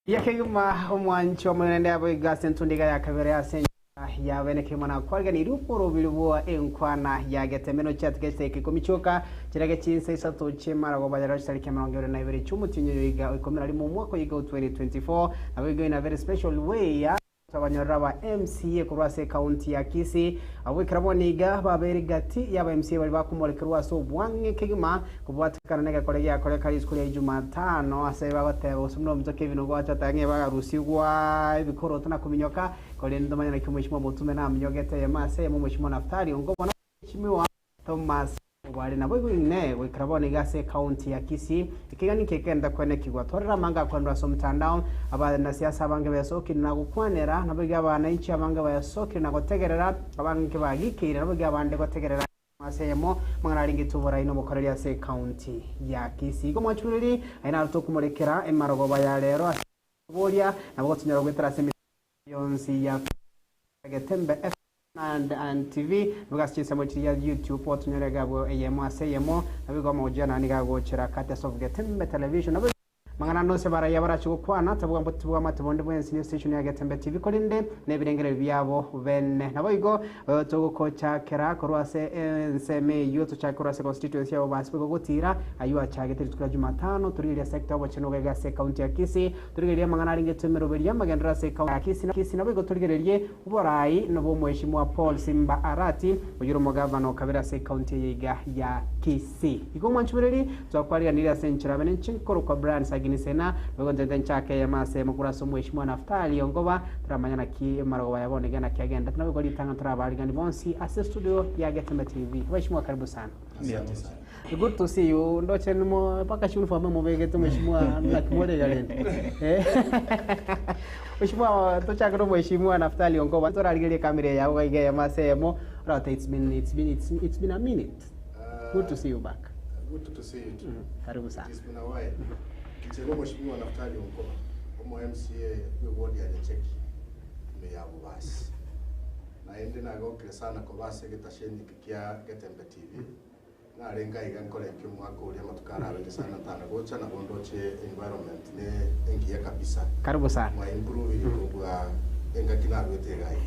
Yakeguma omwancho munende abo igasen tundiga yakabere asen ya beneke mana kwalga ni ruporo bilwa enkwana ya getemeno chat geste kikomichoka kirage chinse isato chemara go bajara sarike manongero na ibere chumutinyo yiga ikomera ari mu mwaka yiga 2024 abo in a very special way ya abanyarra ba MCA kurwase county ya Kisii abo kiraboniga babere gati yaba MCA bali bakumurikirwa so bwange kigima kubwatikana nega kolege akore kali skuli ya Jumatano aseba batebo sumno mtoke bino gwacha tange bagarusigwa ibikoro tuna kuminyoka kole ndomanya na kimwishimo mutume na mnyogete yamase mu mwishimo Naftali ngobona chimiwa Thomas wale na boy ne we kiraboniga se county ya Kisii ikigani kekenda kwene kigwa torera manga kwandwa so mtandao aba na siasa bange besoki na gukwanera nabiga abana ichi abange bayasoki na gutegerera abange bagikira nabiga abande gutegerera masemo mangararingi tubura ino mukoreri ya se county ya Kisii ko mwachuriri aina ruto kumurekera emarogo baya rero bolia nabo tunyara gwetera semi yonsi ya Getembe and TV bugasichisa mochi ya YouTube potunyere gabo eyemo aseyemo nabigo mojana nigago chira kate of Getembe television nabo mangana no se bara yabara chukwana tabuga mbutubuga matubonde bwensi new station ya Getembe TV kolinde nebirengere byabo bene nabigo togo kocha kera korwase nseme yuto cha korwase constituency ya basiko gutira ayu achage tukura Jumatano turire sector obo chinoga ga se county ya Kisii turire mangana ringe tumero beria magendra se county ya Kisii nabigo turire uborai no mheshimiwa Paul Simba Arati ujuru mugavano kabira se county ya Kisii iko mwanchureri twakwari nira senchira bene chinkoro kwa brand sena bego ndende chake ya mase mukura so mheshimiwa Naftali ongoba turamanyana ki marago bayabone gana kiagenda tunabego litanga turabali gani bonsi ase studio ya Getembe TV mheshimiwa karibu sana. Good to see you ndoche nimo paka shunu fama mubege mheshimiwa na kimode galende mheshimiwa tocha karo mheshimiwa Naftali ongoba toraligele kamera ya oga ya mase mo rata it's been a minute. Good to see you back. Good to see you too. Karibu sana. It's been a while. Kichego mheshimiwa Naftali ongoba omo MCA webodi ya cheki meyabu basi na ende na gokre sana ko base getasheni kikia Getembe TV na renga igankole kimwako ule matukara abe sana tana gocha na bondoche environment ne engiye kabisa. Karibu sana. Mwa improve ilikuwa enga kinarwe tegai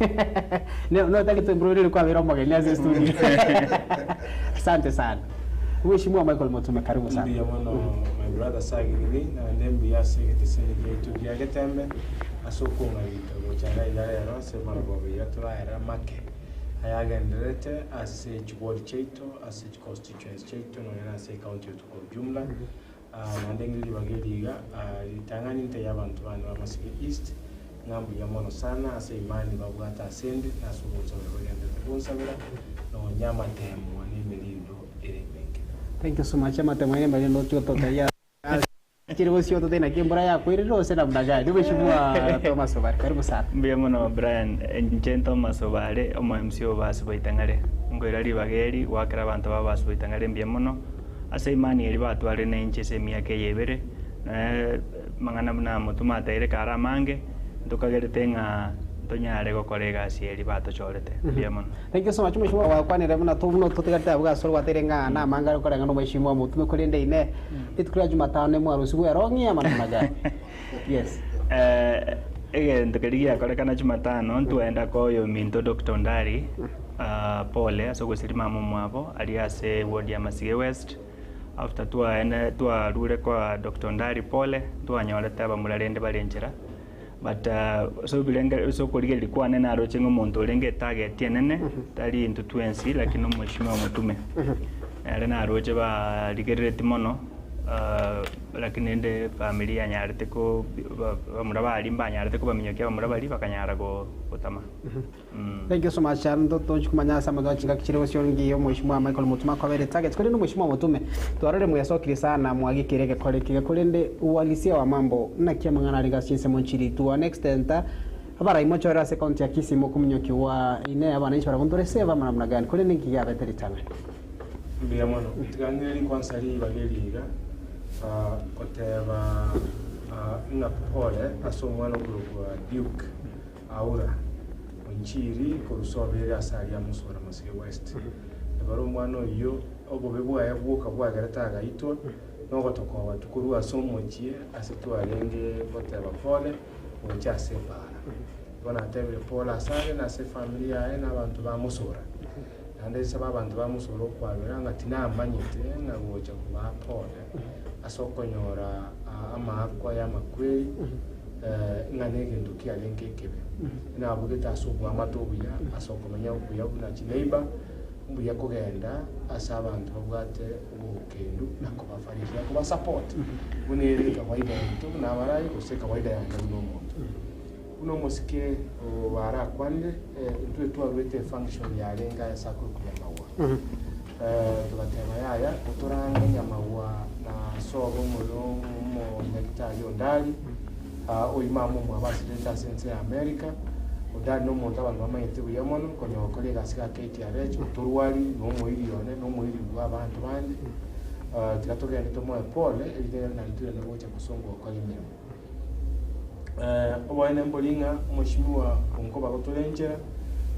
no taki to improve ilikuwa vero mageni ya studio. Asante sana. Mheshimiwa Michael Mutume karibu sana. Ndiyo mwana my brother Sagiri na ndembi ya segete celebrate ya Getembe asoko ngabita gochanga ya rose marabobe ya tura make ayagenderete ase chibodi cheito ase constituency cheito no na ase county kwa jumla na ndengili bageliga litangani nte yabantu bana ba Masiki East ngambu ya mono sana ase imani babwata asende na subozo bagende bonsabira no nyama temu ni melindo elemeke. Thank you so much matemwe mbele ndo tutoka ya Kirigo sio tena kimbura ya kwiriro sena mdaga ni mheshimiwa Thomas Obare karibu sana. Mbiye muno Brian Enjen Thomas Obare omo MCO basu baitangare ngoira libageri wakira abantu babasu baitangare mbiye muno ase imani eri batware na inche se miaka yebere mangana muna mutuma taire kara mange ndokagerete nga tonyare gokorega sieri batochorete mbiye muno. Thank you so much mheshimiwa wakwanire muna tuno tutigata buga soro waterenga na manga gokorega no mheshimiwa mutume kurinde ine itukura Jumatano mwarusigu yarongi ama namna gani? Yes. Ndokerigia korekana Jumatano ntuenda koyo minto Dr. Ndari pole asogosirima mumwabo aliase ward ya Masige West after tua rure kwa Dr. Ndari pole tuanyoleta bamularende balenjera but so bilenge so kolige likuwa nena arochengo muntu lenge target yenene tali into 20 lakini mheshimiwa Mutume na aroche ba ligerere timono lakini ende familia nyarete ko bamuraba alimba nyarete ko baminyokia bamuraba ali bakanyara go gotama. Thank you so much ndo tochikumanya sama chinga kichiro siongi yo mheshimiwa Michael Mutume kwa vile target kwa mheshimiwa Mutume twarore muyasokire sana mwagikireke kolende uhalisia wa mambo na kiamangana linga sinse monchiri to an extent abara imochora se county ya Kisii mokuminyoki wa ine abana ichora gondorese ba namna gani kolende kigabe teritanga. Mbiye mwana tiganiri kwansari bageliga koteba na pole aso mwana kwa Duke Aura Nchiri kurusobera asali ya Musora Masige West baro mwana oyo obobebwa yabuka bwagarata gaitwa no gotokoba tukuru asomochie asitwarenge boteba pole ocha separa bona tebe pole asale na se familia ena abantu bamusura ande saba abantu bamusura kwabera ngati namanyite ngagocha kuba pole asokonyora amakwa ya makweli nganege ndukia lenke kebe na bugeta asubwa amatobuya asokomanya ukuya kuna chineiba mbuya kugenda asaba abantu babwate ubukendu nakubafarishya kuba support bunere kawaida nto nabarayi ose kawaida yange n'omuntu uno musike wara kwande ntwe twabete function ya lenga ya sakuru ya mawa tubatema yaya uturanga nyamawa na sobo mu hectare yondali oyimamu mu abasidenta sense America udani no muntu abantu bamayite buyamono konyo kolega sika KTRH uturwali no muiriyone no muiri abantu bandi tikatogenda tomo pole elidera na litule na bocha kusongo kwa limero obwane mbolinga mheshimiwa onkoba gotulenjera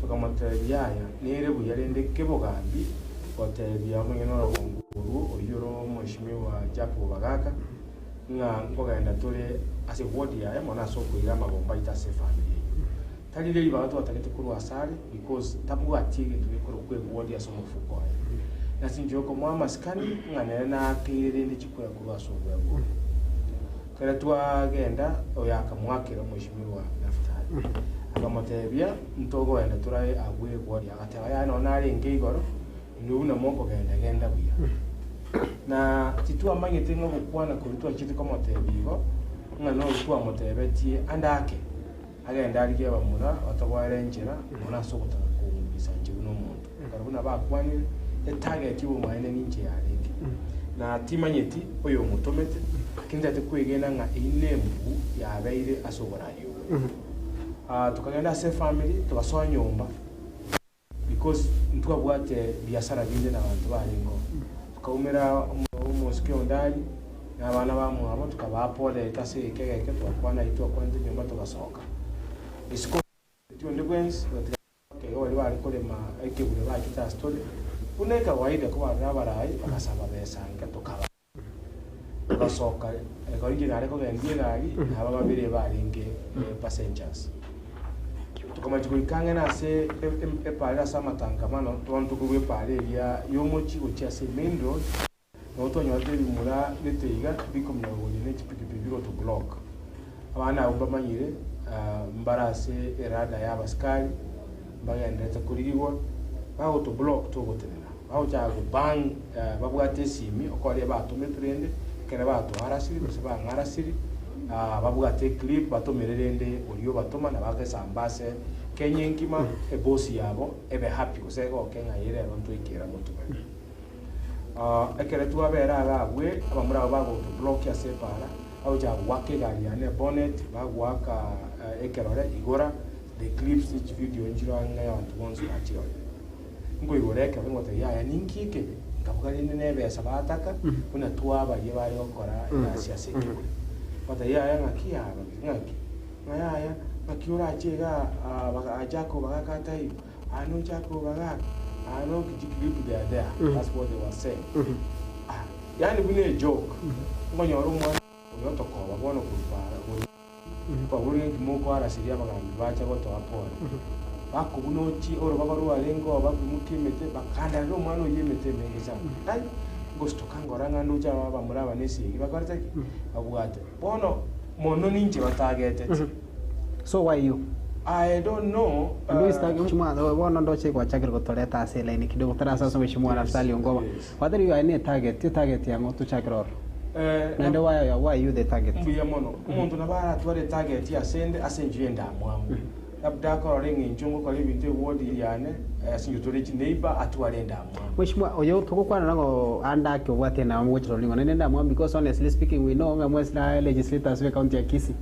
tukamatabyaya nere buyarende kebogambi otebya mwenora bonguru oyoro mheshimiwa Japo Bagaka nga ngogenda tole ase wodi ya mona soko ira magomba itase family talile liba watu watakete kuru asali because tabu atige tukuru kwe wodi ya somo fuko na sinjoko mwa maskani ngane na kire ndi chikoya kuru asobo yabo kare twagenda oyaka mwakira mheshimiwa Naftali akamotebya ntogo enda turaye agwe wodi akataba yana onari ngigoro nduna moko genda buya na titu amanyete ngo kukwana kuritwa chiti kama tebigo ngano rutwa motebetie andake agenda alike bamura batabwarenjera mona sokota kumbisa njibuno muntu karabuna bakwani target yo mwane ninje yarenge na timanyeti oyo mutomete kinda tekwegena nga inembu yabaire asoborayo tukagenda se family tubasoa nyumba because ntwabwate biashara binde na abantu baringo tukaumira umusike ondali n'abana bamu abo tukabapole tase keke twakwana itwa kwande nyumba tukasoka isiko tuende kwenzi ke wali bari kolema ekebule bakita story uneka kawaida kwa nabarayi bakasaba besanga tukaba tukasoka ekori ngare ko ngiye gari aba babire baringe passengers tukama tukuikanga na se epala samatangamano tonto kuwe pale ya yomochi ucha se main road no to nyote bimura leteiga bikomya woni ne chipikipiki ro to block abana ubamanyire mbarase erada ya baskari bagenda takurigwa bawo to block to gotenera bawo cha go bang babwate simi okole batume turende kera batu harasiri baba ngarasiri babwate clip batomererende oliyo batoma na bakesambase kenyenkima ebosi yabo ebe happy kusego kenga yire abantu ikira mutume ekere tuabera agabwe abamura bago block ya separa au ja wake gari ane bonnet bagwaka ekerore igora the clips each video njiro anga ya abantu bonzi achiro ngo igoreka ngote ya ninkike ngabugari nebe sabataka una tuaba ye bari okora ya siaseke bata ya ngakia ngaki ngaya makiura chega Jaco Bagaka tai ano Jaco Bagaka ano kijiklipu there that's what they were saying yani bune joke ngonya rumwa yoto ko babona kulipara kwa buri moko ara siria bagambi bacha goto apora bako bunochi oro bagaru alengo bakumutimete bakanda ro mwana yemete mengeza ai gosto kangora ngando cha bamuraba nesi bakarta abwate bono mono ninje batagete. So why you? I don't know. Ndio istaki mchumwa wana ndo che kwa chakira kutoleta asela ini kidogo tara sasa mchumwa Naftali Ongoba. What are you any target ya ngoto chakira? Nende why you the target? Mbuya mono. Umuntu nabara tware target ya sende asenjenda mwamu. Labda ko ringi njungu ko libinte wodi yane asinjutore neighbor atwarenda mwamu. Mchumwa oyo tukukwana nango anda ke wate na mwochiro lingo nenda mwamu because honestly speaking we know ngamwesla legislators we county ya Kisii.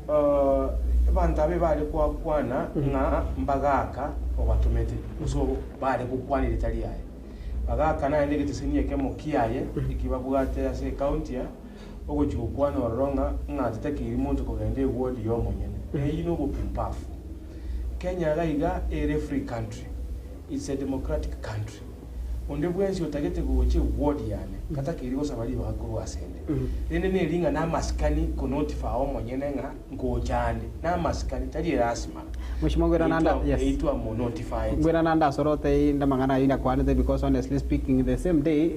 Bantabe bali kwa kwana nga mbagaka obatumete uso bali kukwanira tali yaye bagaka na ndege tisinye kemo kiyaye ikibabwate ase county ya ogo chukwana oronga nga teteki muntu ko gende ward yo monyene eyino go pumpafu Kenya gaiga a free country, it's a democratic country onde bwensi otagete goche ward yane kata kirigo sabali bakuru asende nene ne linga na maskani ko notify o monyene nga ngojande na maskani tali rasma Mheshimiwa Gwera Nanda, yes. Eitwa mo notified. Gwera Nanda sorote inda mangana ina kwanete because honestly speaking the same day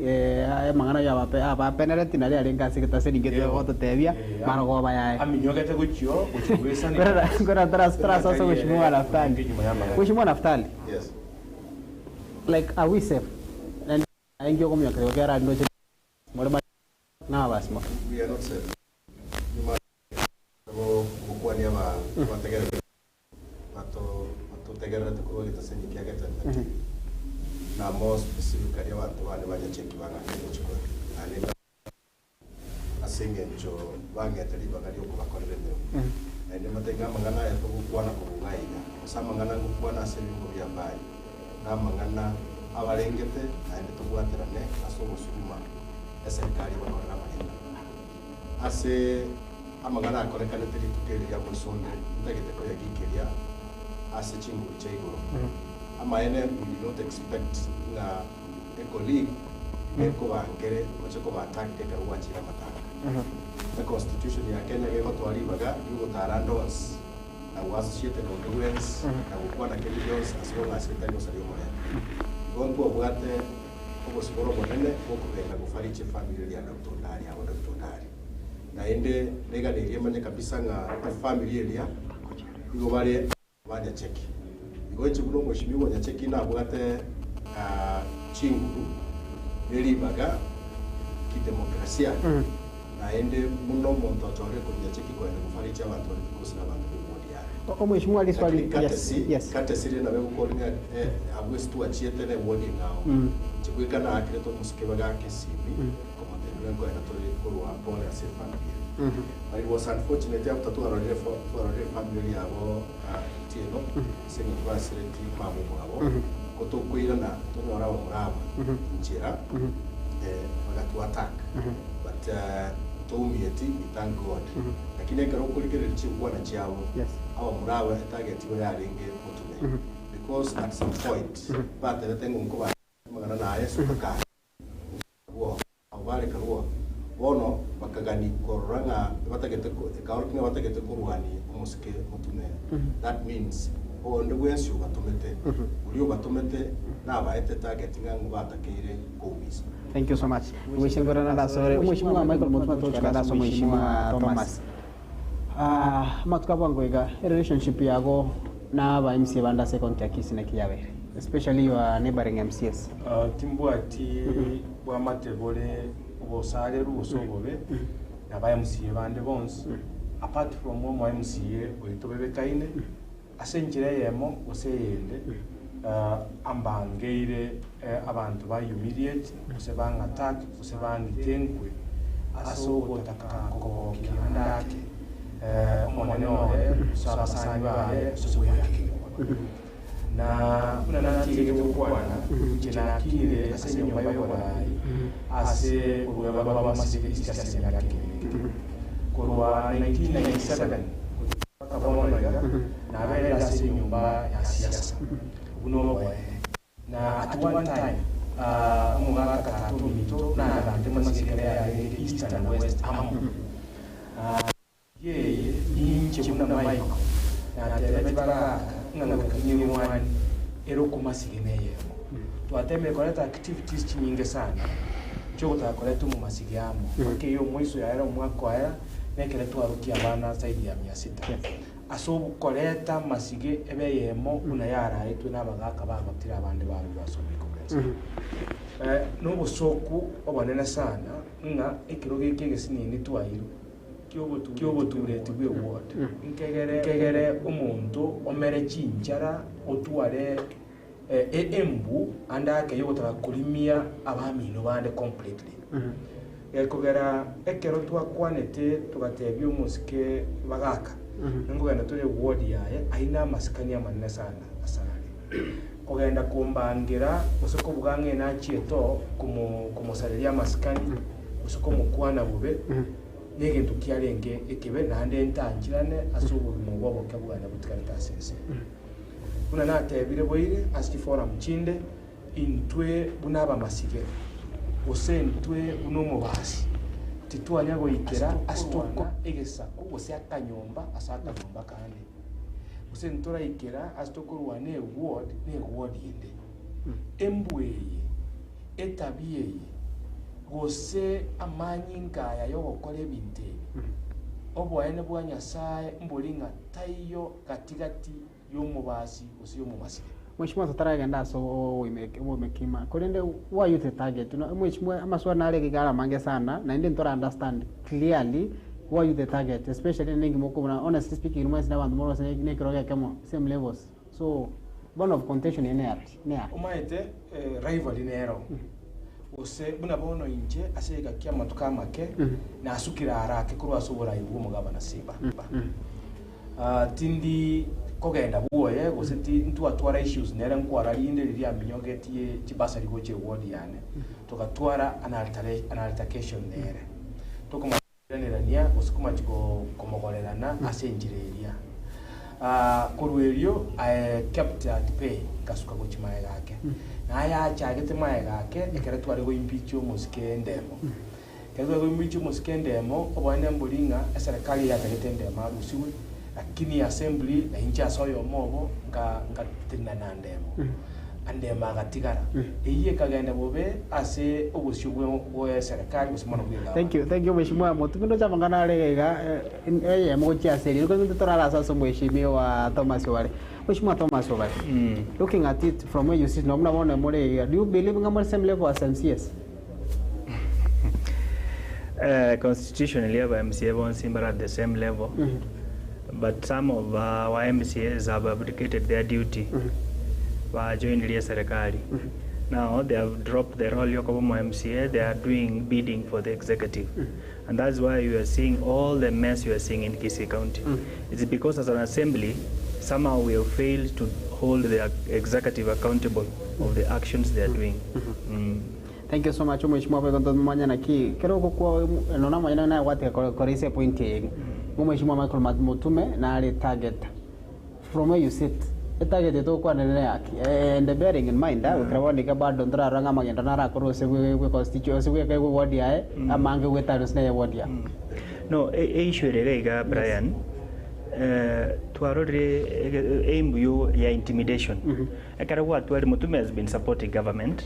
mangana ya ba penalty na ali ngasi kita seningete oto tebia marago baya. Aminyogete guchyo uchwesa ni. Gwera tras sasa Mheshimiwa Naftali. Mheshimiwa Naftali. Yes. Like are we safe? And ingyo komyo kwa gara ndo mwalimu na basma. We are not safe. Kwa niaba wategere tegera tuko gitasenyi kia geta na more specifically abantu bane baje cheki banga n'icyo ani asinge ncho banga tari banga yo kubakorera nyo ende matenga mangana ya kubwana kubungaiga sama mangana kubwana asengo bya bayi na mangana abarengete ende tubwaterane asomo suma eserikali bakorera mahenda ase amagana akorekana tari tukeri ya musonde ndagete ko yagikiria as a chingu chaigoro. Amaene we did not expect na a colleague eko bangere ocheko batake ka uachira mataka. The constitution ya Kenya gego twalibaga yugo tarandos na washiete no duens na gukwa na kelios asio na sekretari osario mole. Gongo obwate obo siboro monene okubenda gufariche family ya Dr. Ndari abo Dr. Ndari. Na ende lega de yemanye kabisa nga family ya yugo bale banya cheki igoje buno mheshimiwa nya cheki na bwate chingu neli baga ki demokrasia na ende muno monto chore ko nya cheki ko ene kufaricha abantu kusina abantu bodi o mheshimiwa aliswali yes kate siri na bego ko nya abwestu achiete ne wodi ngao chikwika na akreto musike baga kesibi como te ko ene to ko wa pole ase family but it was unfortunate after to our family abo tieno sengi kwa sereti mamu abo kutokuira na tunyora wa muraba njira bagatu attack but tumieti we thank God lakini karo kulikere chibwa na chao awa muraba target ya ringe mutume because at some point but the thing unko magana na yesu kaka wo awale karuwa wono bakagani koranga batagete ko kaorkinga batagete kurwani umusike mutume that means onde wensi ubatumete uri ubatumete nabaete target ngangu batakire kubisa. Thank you so much. Mheshimiwa Gwera Nanda sore Mheshimiwa Michael Mutuma tukada so Mheshimiwa Thomas matukabangwega relationship yago na ba MCA banda second yakisi na kiyabe especially your neighboring MCS timbwati bwa matebole obosale rusobobe naba MCA bande bonse apart from mo MCA oitobebe kaine asenjire yemo oseyende ambangeire abantu ba humiliate osebanga attack osebanga tenkwe asobo takako kiandake omonene ohe sabasanyi bae sosobo yakire na kuna natige tukwana jina kile ase nyumba yobarai ase urweba baba masike discussion yakire kurwa 1997 akabonaga na abere ase nyumba ya siasa unomo na at one time umugaka katatu mito na abante masike ya east and west amu ye inche kuna maiko na telebara ngana kanyi wani ero kumasigimeye twateme koleta activities nyingi sana cyo takoleta mu masigamo porque yo mwiso ya era mwako era nekere twarukia bana zaidi ya 600 asobu koleta masige ebe yemo una yara itu nabagaka babatira abandi bari basomiko kwese no busoku obonene sana nga ikiroge kegesinini twayiro kyobo turete gwe ward nkegere umuntu omere chinjara otware embu andake yotaka kulimia abamino bande completely ekogera ekero twakwanete tugatebya umusike bagaka ngogenda tuli ward yaye aina masikania manene sana kogenda kumbangira usoko bugange na chieto kumusaleria masikani usoko mukwana bube negentu kyalenge ekebe nande entangirane asubu mu boboke buganda butikana tasese kuna natebire boire asti forum chinde intwe bunaba masige ose intwe unomo basi titwanya goikera asitoko egesako ose akanyomba asata nyomba kandi ose ntora ikera asitoko ruane ward yende embweye etabiyeye gose amanyingaya yo gukora ebintu obwaene bwa Nyasaye mbulinga tayo katigati y'omubasi ose y'omumasike. Mheshimiwa tutaragenda so umekima kolende why you the target mheshimiwa amaswana ale kigala mange sana na ndi ntora understand clearly why you the target especially ningi mukubona honestly speaking mwe sina bantu moro sene kiroga kemo same levels so one of contention ene umaite rival inero ose buna bono inje asega kya matuka make na asukira arake kurwa sobora ibu mugabana siba tindi kogenda buoye goseti ntu atwara issues nere nkwara yinde riri aminyogetie kibasa rigoche ward yane tukatwara analtation nere tokumanerania osikuma chiko komogorerana asenjireria korwelio kept at pay kasuka gochimaye gake na ya chagete maye gake ekere twari go impicho musike ndemo kezo go impicho musike ndemo obane mbulinga serikali ya tagete ndemo arusiwe lakini assembly na incha soyo mobo nga tinana ndemo andema gatigara iye kagenda bobe ase obushugwe bwa serikali usimana kugira. Thank you mheshimiwa mutumindo cha mangana lega mochi aseri ko ntutora sasa mheshimiwa Thomas Oware. Mheshimiwa Thomas Oware, looking at it from where you sit no mna more, do you believe ngamo same level as MCS? Constitutionally our MCA won't seem at the same level. But some of our MCAs have abdicated their duty by joining the serikali. Now they have dropped the role of MCA, they are doing bidding for the executive. And that's why you are seeing all the mess you are seeing in Kisii County. It's because as an assembly, somehow we have failed to hold the executive accountable of the actions they are doing. Thank you so much mheshimiwa kwa tonto mwanya na ki kero kwa nona mwanya na wate korese point yeng mheshimiwa Michael Mutume na ali target from where you sit the target to kwa nene yake and bearing in mind ukrawani ka bado ndara ranga magenda nara korose we constituency we ka ward ya amange we tarus na ward ya no issue rega Brian tuarore aim you ya intimidation akarawa tuari Mutume has been supporting government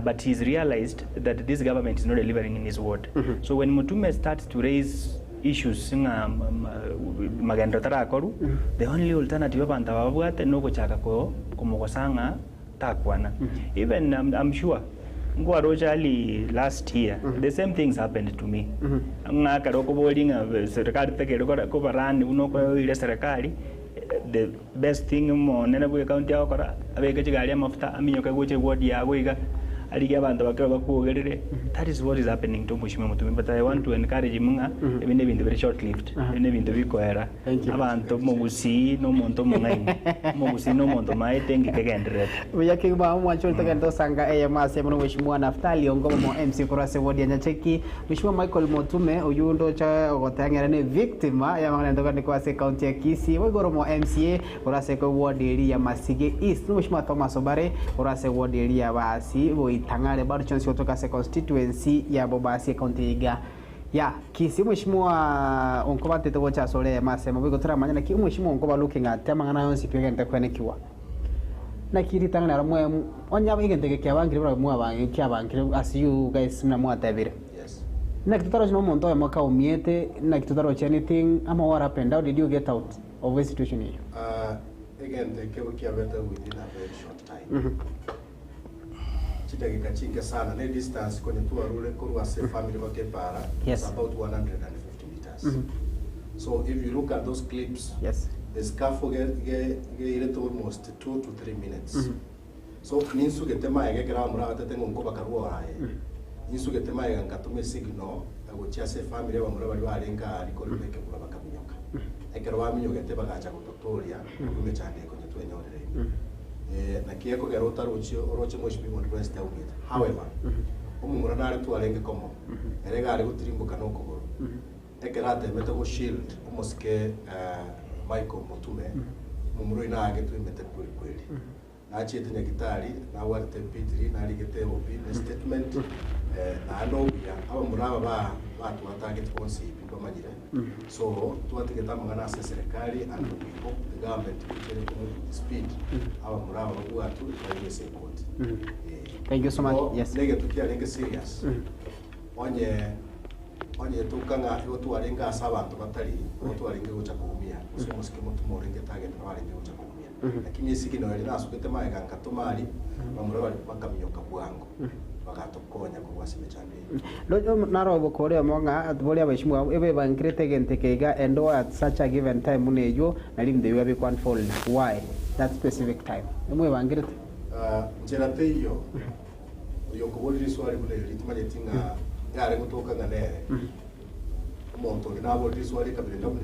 but he's realized that this government is not delivering in his ward. So when Mutume starts to raise issues magenda tarakoru the only alternative abantu babwate no kuchaka ko kumukosanga takwana. Even I'm sure Ngwarojali last year the same things happened to me. Ngaka roko bolinga serikali tekero ko barani unoko ile serikali the best thing mo nene bwe county yakora abeke kigali amafuta aminyoka goche ward yawe iga aliga abantu bakaba bakugerere. That is what is happening to Mheshimiwa Mutume, but I want to encourage him even ebintu very short lived even ebintu bikoera abantu mugusi no monto mungai mugusi no monto maitengi kegendere uyake ba mwancho tegendo sanga mase mno Mheshimiwa Naftali ongomo mo MC kurase ward ya Nyacheki. Mheshimiwa Michael Mutume uyundo cha gotangera ne victim ya mangana ndoka ni kwa county ya Kisii wegoro mo MCA kurase ko ward ya Masige East. Mheshimiwa Thomas Oware kurase ward ya Basi boitangare bado chance kutoka constituency ya Bobasi county ya Kisii. Mheshimiwa onkoba teto cha sole mase mabiko tara manyana ki Mheshimiwa onkoba looking at amangana yonsi pia ngente kwenekiwa na kiri tangana mwe onya bigente ke abangire bra mwe abangi ke abangire as you guys mna mwatabire. Yes. Na kitutaro chino monto ya mwaka umiete na kitutaro cha anything ama what happened, how did you get out of this situation here? Again the kevo kia better within a very short time. Chidagika chinge sana ne distance kwenye tuarule kurwa se family wake para about 150 meters. So if you look at those clips, the scaffold get almost 2 to 3 minutes. So ninsu getema ege gra mura tatengo nkoba karwa haye. Ninsu getema ege ngatume signal agochia se family wa mura bali barenga alikoleke kura bakamunyoka. Ekero bamunyoka teba gacha kutotoria kumechande kwenye twenyorere. Na kieko garota roche Mheshimiwa University August. However, umumura nari tuarenge komo. Erega ari gutirimbuka no kuguru. Ekerate mete go shield umuske Michael Mutume. Mumuro inage tu mete kweli. achete nyagitari na warte pitri na ligete opi statement na no ya aba muraba ba target concept kwa majira so tuategeta mangana sa serikali and the government to speed aba muraba watu kwa support. Thank you so much. Yes. Lege tukia lege serious. Onye tukanga yotu alenga saba to batari yotu alenga ucha kuumia usomo sikimo tumorenge target na wale ucha kuumia lakini isiki no elina asukete maega ngatomali bamuraba bakamyoka bwango bagatokonya kubwasime chande lojo narobo kore monga atboli abashimwa ebe bankrete gente kega endo at such a given time munejo nalimde yabe kwan fall why that specific time emwe bankrete njera teyo yokoboli swali kule litumanye tinga yare gutoka ngane umuntu nabo riswali kabiri ndamwe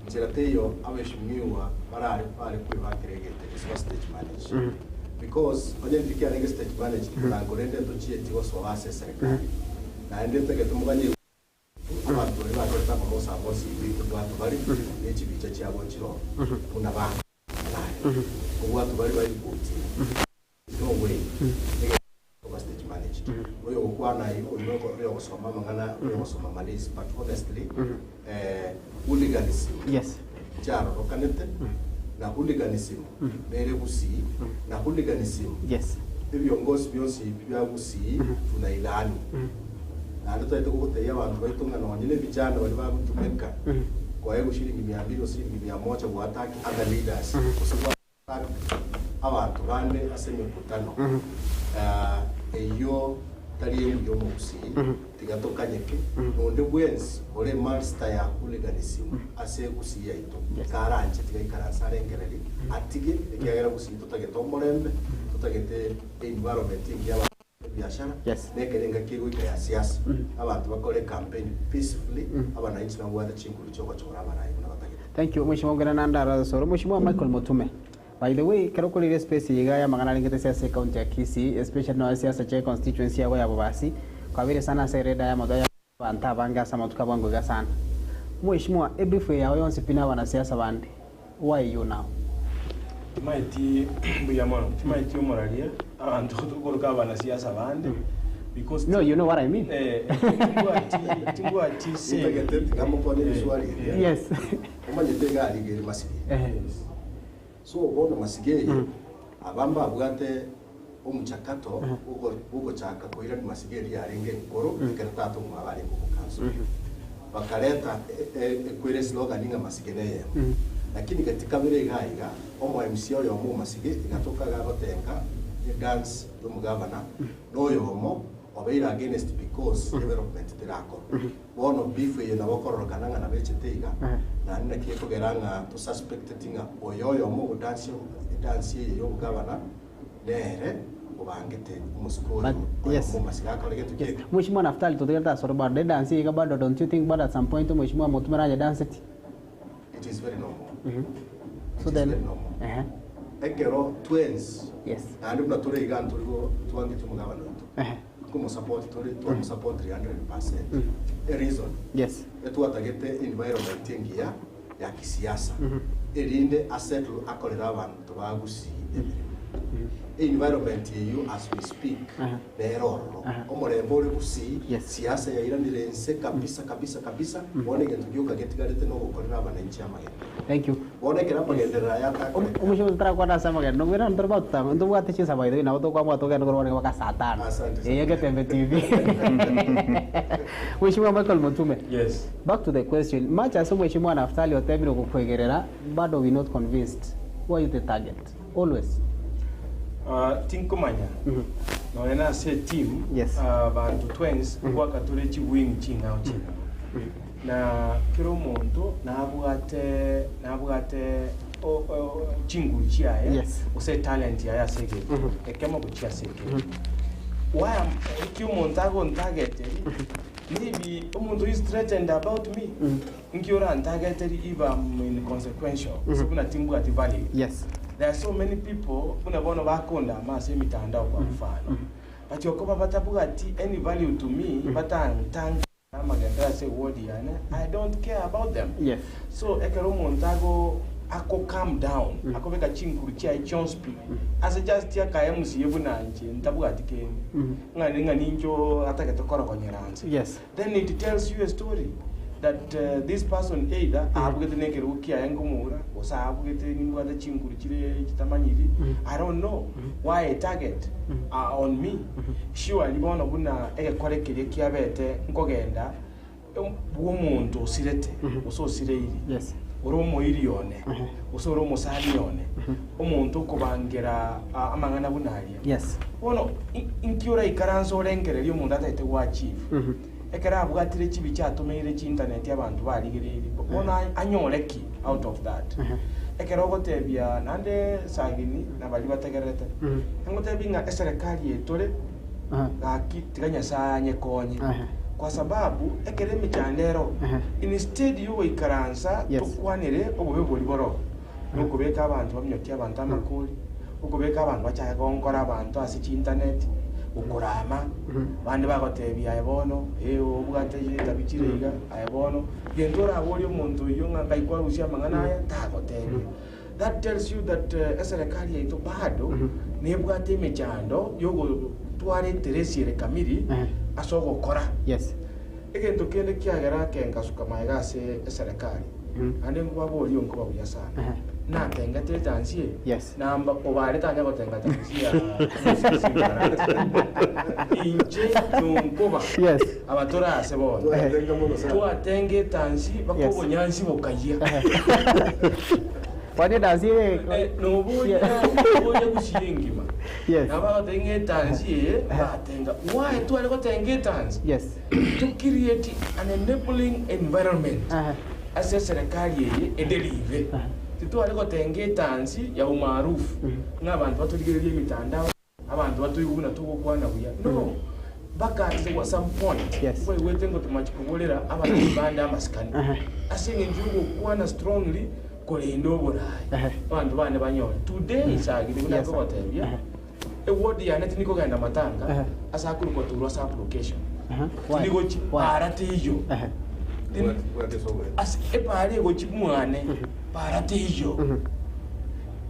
njera teyo abeshimiwa barari pale kwibakiregete is stage manage because onyendikia nige stage manage kulango rende tuchie tiwo so ase serikali na ende tege tumuganye abantu bakoreta ko mosa bosi bitu batu bari nechi bicha cyabo chiro una ba ko watu bari bari kuti no way ko stage manage oyo kwana iko ndoko yo kusoma mangana yo kusoma malisi but honestly hooliganism yes charo rokanete na hooliganism bere kusi na hooliganism yes viongozi byose bya kusi tunailani na ndio taito kuteya abantu baitunga no nyine vijana wali babutumeka kwa hiyo shilingi 200 shilingi 100 kwa attack other leaders kusubwa abantu bande aseme kutano eyo tali yo musi tigatokanyeke nonde bwensi ole master ya hooliganism ase kusiya ito karanje tigaikara sarengereri atige ekiyagera kusi tutagetomorembe tutagete environment y'aba biashara nekerenga kiruika ya siasa abantu bakore campaign peacefully abananchi na wada chinguru choko chora barayi na batagete. Thank you mheshimiwa ngana nandara soro mheshimiwa Michael Mutume. By the way, keroko ile space yiga ya magana lingete siasa county ya Kisii, especially na siasa cha constituency ya Goya Bobasi. Kwa vile sana sereda ya madoya banta banga sama tukabango ga sana. Mheshimiwa ebifu ya yonse pina wana siasa bande. Why you now? Maiti buyamano, maiti omoralia, abantu tukoroka bana siasa bande. Because no, you know what I mean. Tingwa say. Yes. Omanyetega aligere masigi. So bona masigeye abamba bwate umuchakato ugo chaka koira ni masigeri arenge ngoro ikarata mu abari mu kanso bakaleta kwere slogan inga masigere lakini katika bere gaiga omo MC yo mu masigeri igatoka garotenga dance yo mugabana noyo homo obeira against because development dirako bono beef ye na bokororoka nanga na becheteiga na nina kieko geranga to suspectinga oyoyo mu dance ye yo mugabana nere obangete umuskuri yes mu masigaka lege tuke mheshimiwa Naftali tutenda sort about the dance ye bado don't you think but at some point mheshimiwa Mutumera dance it is very normal so then ekero twins yes and na tore iganto rigo twange tumugabana como support to support 300%. A reason yes etu atagete environment ngia ya kisiasa erinde asettle akorera abantu bagusi environment you as we speak beroro omorembo uri gusi siasa ya iranire nse kabisa wone gentu yuka getigarete no gukorera abananchi amagenda. Thank you. Wone kera pagendera yaka umusho tara kwa sama genda no ngera ndorba tutama ndo bwate chisa baidwe na to kwa mwato genda ngorwane kwa satana yeke tembe TV. Mheshimiwa Michael Mutume. Yes. Back to the question. Much as Mheshimiwa Naftali otemiro kukwegerera bado we not convinced. Why is the target? Always. Tinkumanya. No ena se team bantu twins kwa katolechi wing chinga uchina. Na kiro muntu nabugate chingu chiaye use talent ya sege ekema kuchia sege why am umuntu ago target maybe umuntu is threatened about me nkiora target if I'm inconsequential so kuna timbu ati value there are so many people kuna bono bakonda amase mitandao kwa mfano but yokoba batabugati any value to me batantang I don't care about them. Yes. So ekero montago ako calm down ako beka chinkuru chia chonspi asa just ya ka MC yebunanje ntabu atike ngani njo atake tokora konyeranze Yes. then it tells you a story that this person either abugete nekero ukia yangumura osa abugete ningwa da chinkuru chire kitamanyiri I don't know why a target on me sure libono buna ekorekere kiabete nkogenda umuntu osirete ososireyiri Yes. uromo iriyone usoromo saliyone umuntu kubangera amangana bunalia Yes. wono inkiora ikaranzo orengereri umuntu atayite wa chief ekera abugatire kibi kyatumeire ki internet y'abantu baligereri wono anyoreki out of that ekera ogotebya nande sagini nabali bategerete ngotebinga eserikali yetole tiganya sanye konye kwa sababu ekere michandero instead yuwe ikaranza tukwanire obube boli boro nokubeka abantu bamyotya abantu amakuli ukubeka abantu bachaka konkora abantu asi internet ukurama bandi bagotebya ayebono obugate tabikirega ayebono gendora aboli omuntu yo nganga ikwarushya mangana aya takotebya. That tells you that eserikali yetu bado nebwate mechando yogo tware teresiere kamiri asogo kora. Yes. Egento kende kiagera kenga sukama egase eserikali ande ngwa boli onko babuya sana na tenga tetansie. Yes. Namba obare tanya gotenga tansia inje nunkoba. Yes. Abatora asebo tu atenge tansi bakobo nyansi bokaya. Wani dansi no boya kushiringima. Yes. Naba tenge tansi batenga why tu ale gotenge tansi. Yes. To create an enabling environment as a serikali edelive titu aliko tenge tansi ya umaarufu n'abantu batuligereye mitandao abantu batuyibuna tukukwana buya no baka at some point Yes. we wete ngo tumachikubolera abantu banda amaskani asinge njugo kwana strongly kolendo borai abantu bane banyola today isagire kuna ko batebya e word ya neti niko ganda matanga asakuru ko turwa sa application niko chi paratiyo as epare go chimwane paratiyo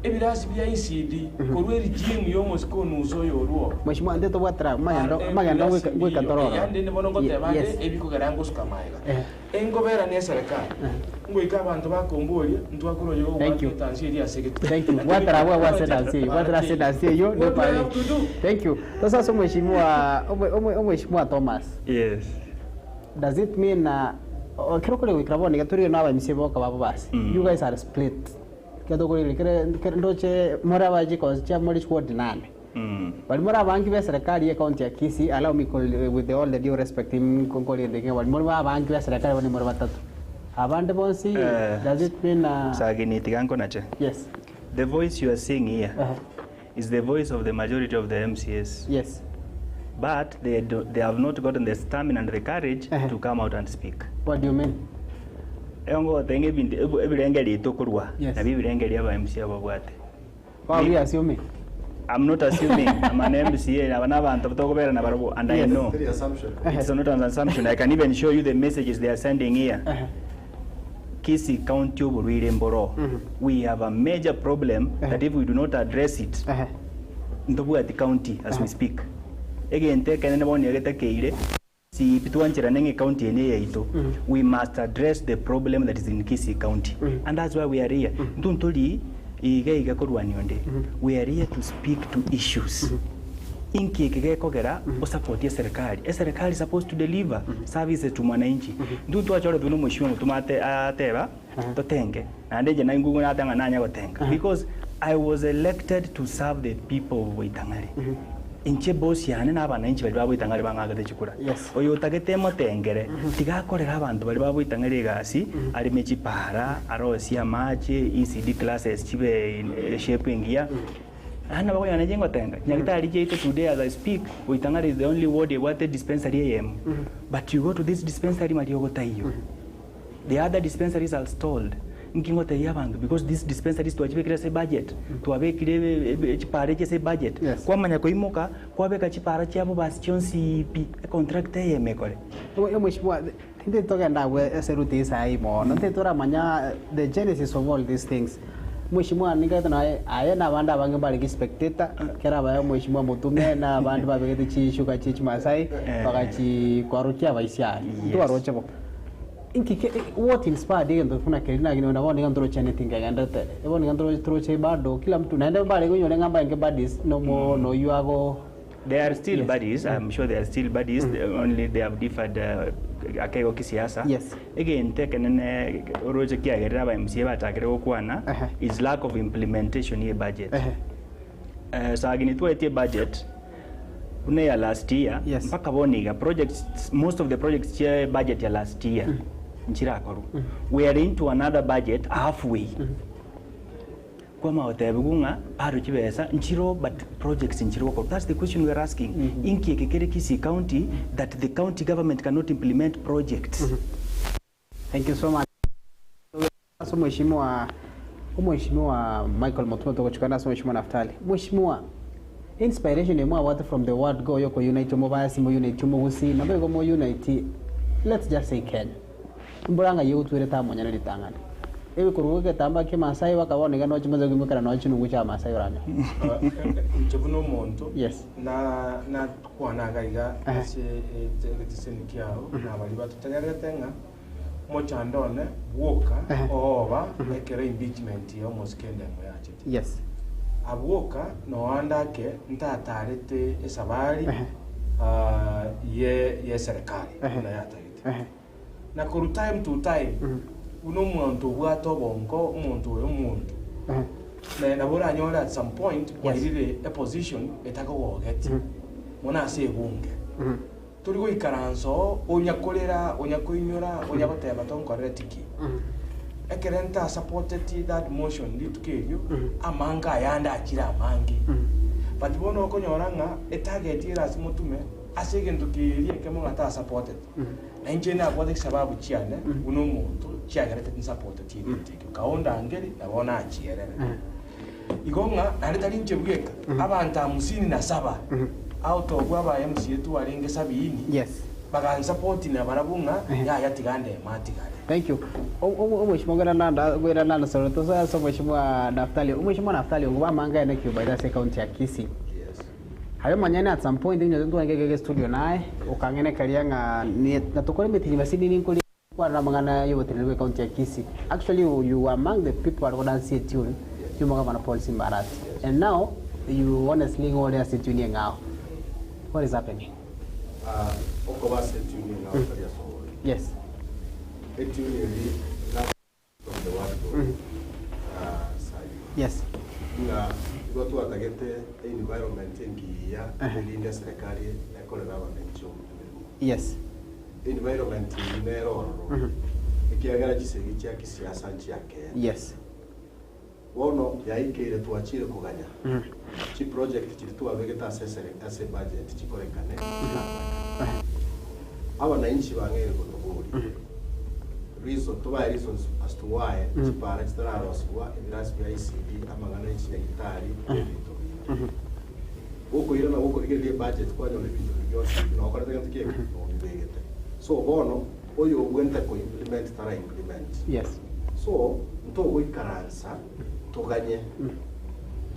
ebirasi bya ICD korweri gym yo Moscow nuzo yoruo Mheshimiwa ndeto bwatra maganda gwika tororo yande ne bono gotebande ebiko garango sukamaiga engobera ne serikali ngoika abantu bakomboria ntwakuroje go tansi eri asegete. Thank you. Watra sedansi yo ne pale. Thank you. Sasa so Mheshimiwa Thomas. Yes. Does it mean kero kule wikraboni gaturi na abamisi boka babo basi. You guys are split. Kedo kule kere ndoche mora baji ko cha mori squad nane. Bali mora banki be serikali ya county ya Kisii, allow me with all the due respect in konkoli ndenge bali mora banki be serikali wani mora batatu. Abande bonsi does it mean sagini tigango nache. Yes. The voice you are seeing here is the voice of the majority of the MCAs. Yes. But they have not gotten the stamina and the courage to come out and speak. What do you mean? Engo tenge bindi ebirengeri itokurwa Yes. na bibirengeri aba MCA babwate. How are you assuming? I'm not assuming. I'm an MCA na bana bantu batokobera na barabo and I know. Very assumption. It's not an assumption. I can even show you the messages they are sending here. Kisii County Oburwire Mboro. We have a major problem that if we do not address it, ndobu at the county as we speak. Again, take an one keire. Si pituanchira nenge county ene yaito. We must address the problem that is in Kisii County. And that's why we are here. Ntuntuli iga korwani onde. We are here to speak to issues. Inki kegekogera o support ya serikali. Serikali is supposed to deliver services to mwananchi. Ndu achore bino mheshimiwa mutumate ateba totenge. Ande na ngugu na tanga nanya gotenga. Because I was elected to serve the people of Waitangari. Inche boss yane na abananchi bali babo Waitangari bangagate chikura. Oyo tagete motengere tigakorera abantu bali babo Waitangari gasi ari mechipara arosi amache ECD classes chibe shaping ya. Ana bako yana jengo tenga. Nyakitari jeito today as I speak, Waitangari is the only ward what dispensary AM. But you go to this dispensary matiogo taiyo. The other dispensaries are stalled. nkingote yabantu because this dispensaries twachibekira se budget twabekire chipare che se budget kwamanya koimoka kwabeka chipara chabo basi chonsi contract yemekore mheshimiwa ndio tokenda we seruti sai mo nte toramanya the genesis of all these things mheshimiwa ningaita naye ayena banda bange bali spectator kera baya mheshimiwa mutume na bandu babegete chishuka chichi masai bakachi kwarukia baisia tuwaroche bo inki what inspired you to funa kelina gino na woni ngandro chane tinga ngandate woni ngandro troche bado kila mtu naenda bali kunyo ngamba nge badis no more no you ago they are still buddies. I'm sure they are still buddies. Only they have differed akego kisiasa. Yes. Again, taken roje kia gerera ba MCA batakire okwana is lack of implementation ye budget. So agini tuete budget une ya last year mpaka boniga projects, most of the projects che budget ya last year nchira koru. We are into another budget halfway. Kwa maotebugunga paro chibesa nchiro but projects nchiro ko. That's the question we are asking. Inki kekere kisi county that the county government cannot implement projects. Thank you so much. So mheshimiwa Michael Mutume tokochukana so mheshimiwa Naftali. Mheshimiwa inspiration emo what from the word go yoko unite mo basi mo unite mo gusi na bego mo unite, let's just say Kenya mburanga yutu ile tamonya litangana ewe kuruge tamba ke Masai wakabone ga nochi maze gumukana nochi nungu cha Masai uranya nchobuno monto yes na kwana gaiga ase etisenikiao na bali batutegeretenga mochandone woka oba ekere impeachment yo moskende mo yache yes abuoka no andake ntatarete esabari ye serikali na yataite na kuru time to time uno muntu bwato bonko umuntu omuntu na bora nyola at some point kwa ile a position etako wogeti mona ase bunge turi go ikaranso onyakolera onyakoinyora onyakoteba tonkoretiki ekerenta supported that motion litukerio amanga ayanda akira amangi but bono okonyoranga etarget ira simutume asegento kirie kemo ngata supported na injena kwa sababu chiane uno muntu chiagarete ni supported tiki kaonda angeli yabona achierere igonga naritali nchebweka abantu 57 out of aba MCA tu arenge 70 yes baga support na barabunga ya yatigande matigale. Thank you. Mheshimiwa nanda soroto so mheshimiwa Naftali. Mheshimiwa Naftali ngoba manga ene Kiubaida county ya Kisii. Yes. Hayo manyana at some point nyo ndo ngege studio naye ukangene kalianga ni natokole metinyi basini ninkoli kwa ramangana yo tenelwe county ya Kisii. Actually you are among the people who don't see tune. You magana policy Mbarati. And now you honestly go there sit tune ngao. What is happening? Okobase tune ngao kali so. Yes. Actually, from the word side. Yes. Na watu watagete environment ngiya ilinde serikali ekole government job. Yes. Environment nero. Ikiagara gisegi cya kisiasa nchi yake. Yes. Wono yaikire tuachire kuganya. Chi project chiri tuwabegeta ase budget chikorekane. Aba na inchi bangere kutoburi. Reasons as to why chipara chitararoswa ibirasi bya ICD amagana y'ikigitari uko irana uko rigere budget kwanya n'ibintu byose no kora tagatikiye no bigete so bono oyo ubwenta ko implement tara implement yes so nto wikaransa tuganye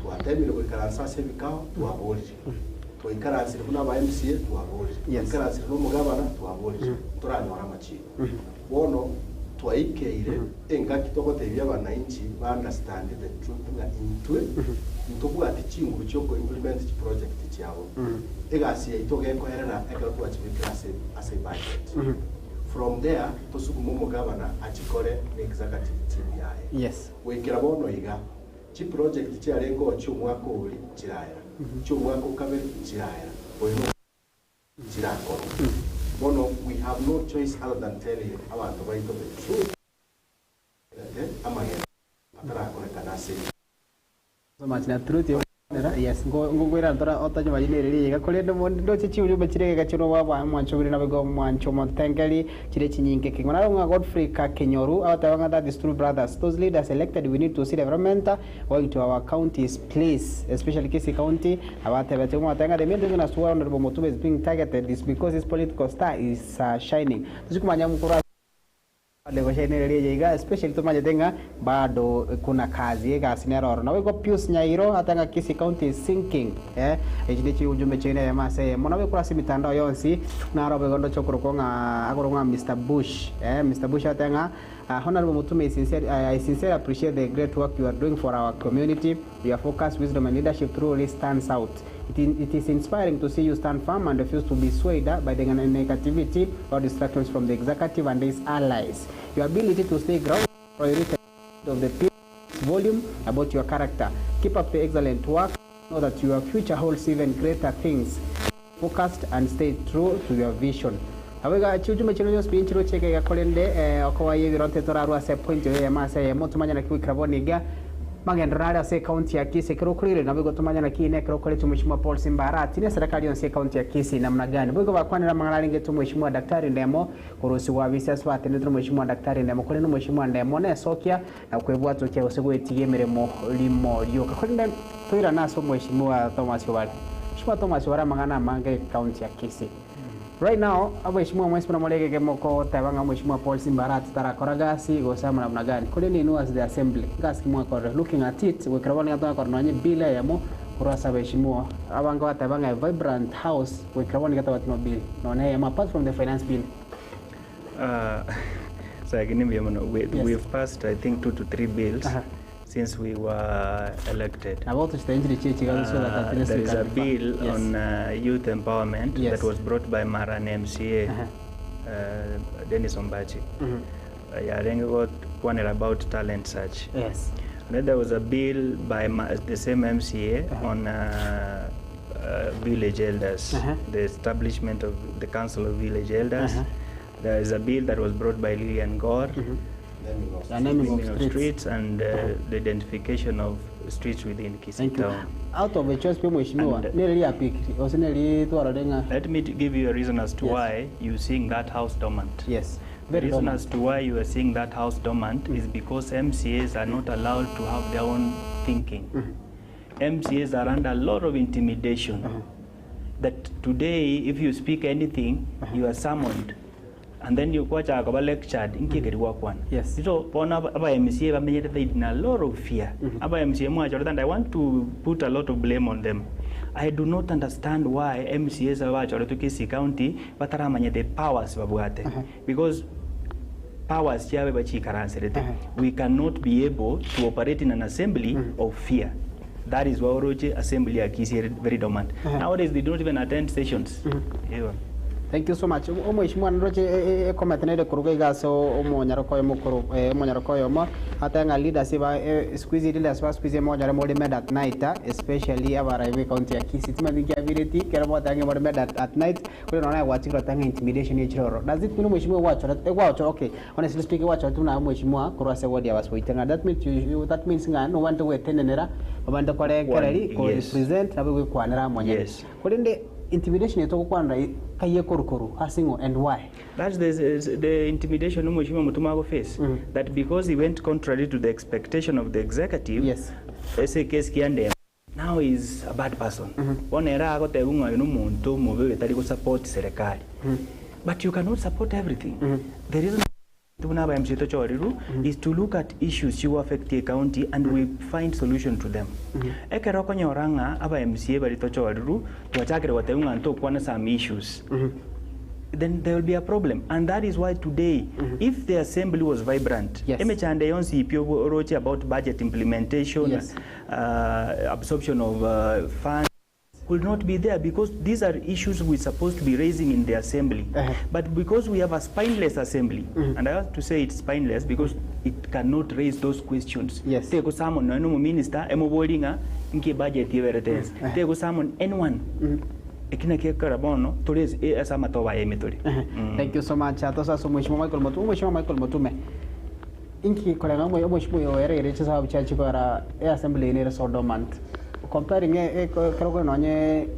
tuatemire wikaransa sebikao tuabolije tuikaransa kuna ba MCA tuabolije tuikaransa no mugabana tuabolije turanyora amachi bono twaikeire engaki tokotebya abananchi ba understand the truth nga intwe ntokuga ati chingu cyoko implement chi project cyabo egasi itoge ko herera ekero twachibikira as a budget from there tosukumo mugabana achikore executive team yae yes wekera bono iga chi project cyarengo cy'umwaka uri kiraya cy'umwaka ukabiri kiraya bono kirako bono we have no choice other than telling abantu baito the truth amagera atara konekana se so much na truth Yes, go ndora otanyo majinere gakore ndo chichi ujumbe chirege gachiro wa mwancho biri nabego mwancho montengeli chire chinyinge kingona nga Godfrey ka Kenyoru awatawanga that is true brothers those leaders elected we need to see development going to our counties please especially Kisii county awatebete mwatanga the main reason as to why Honorable Mutume is being targeted is because his political star is shining tusikumanya mkura lego shenelele especially tumaje tenga bado kuna kazi sinero na wego Pius Nyairo atanga Kisii county is sinking ejinichi ujumbe chene ya mase mona we kurasi mitandao yonsi na robe gondo chokoro konga akoronga Mr Bush Mr Bush atanga Honorable Mutume I sincerely appreciate the great work you are doing for our community. Your focus, wisdom and leadership truly stands out. It is inspiring to see you stand firm and refuse to be swayed by the negativity or distractions from the executive and its allies. Your ability to stay grounded priority of the people's volume about your character. Keep up the excellent work. Know that your future holds even greater things. Focused and stay true to your vision. Awega chujume chino spinchiro cheke ya kolende okawa yevironte torarwa se point ya masa ya motumanya na kikraboniga magendrara se county ya Kisii kirokulire na bigo tumanya na kine kirokole tumishimwa Paul Simbarati ne serikali yonse county ya Kisii namna gani bigo bakwanira mangalalinge tumishimwa daktari ndemo kurusi wa visa swate ne tumishimwa daktari ndemo kole no mishimwa ndemo ne sokia na kwebwa tokia osegwe tigemeremo limo lyoka kolende toira naso mheshimiwa Thomas Wala mheshimiwa Thomas Wala mangana mange county ya Kisii. Right now, mheshimiwa mheshimiwa molege kemoko tabanga mheshimiwa Paul Simbarati tarakoragasi gosama namna gani kole ni as the assembly gas kimwa kore looking at it we krabani atoka kornanye bila yamo kurasa mheshimiwa abanga tabanga vibrant house we krabani kata watino bill no yama apart from the finance bill so again we have passed I think 2 to 3 bills since we were elected. There is a bill on youth empowerment that was brought by Maran MCA, Dennis Ombachi. One about talent search. Yes. And then there was a bill by the same MCA on village elders, the establishment of the Council of Village Elders. There is a bill that was brought by Lillian Gore. Naming of streets and the identification of streets within Kisii town. Out of the choice, let me give you a reason as to why you're seeing that house dormant. Yes. The reason as to why you are seeing that house dormant is because MCAs are not allowed to have their own thinking. MCAs are under a lot of intimidation. That today, if you speak anything, you are summoned. And then you watch a lectured in Kikeriwakwan. Yes. So, MCA, they in a lot of fear. MCA, and I want to put a lot of blame on them. I do not understand why MCAs are to Kisii County, but the powers because powers we cannot be able to operate in an assembly of fear. That is why Oroche assembly are very dormant. Nowadays, they don't even attend sessions. Thank you so much. Mheshimiwa Nroche comment na ile kuruga igaso omonyaroko yomukuru omonyaroko yomo atanga leaders ba squeeze leaders ba squeeze moja remode med at night especially abara county ya Kisii timavingia vireti kera mota yange mod med at night kule naona watikira tanga intimidation ya chiroro does it mean mheshimiwa wacho okay honestly speaking wacho tuna mheshimiwa kurase word ya waspoitanga that means nga no want to wait tenenera babanda kore kereri ko represent nabe kwanira monyere kulinde intimidation yeto kwanira kaye korukuru asingo and why that's the intimidation Mheshimiwa Mutumago face that because he went contrary to the expectation of the executive. Yes. SKS kiande now is a bad person. One era agotegunga muntu mube betari go support serikali. But you cannot support everything. The reason is to look at issues you affect the county and we find solution to them. Ekeroko nyoranga aba MCA bari tocho wariru tuachakire wateunga nto kwana some issues. Then there will be a problem, and that is why today, if the assembly was vibrant, emechande yonsi ipyo oroche about budget implementation, absorption of funds, will not be there because these are issues we're supposed to be raising in the assembly. But because we have a spineless assembly, and I have to say it's spineless because it cannot raise those questions. Yes. Take someone, no minister, emo boardinga, inke budget yeveretes. Take someone, anyone. Thank you so much. Atosa so Mheshimiwa Michael Mutume. Mheshimiwa Michael Mutume. Inki kolenga mheshimiwa yere chesa bichachi para assembly ne so dormant. comparing kiroko nonye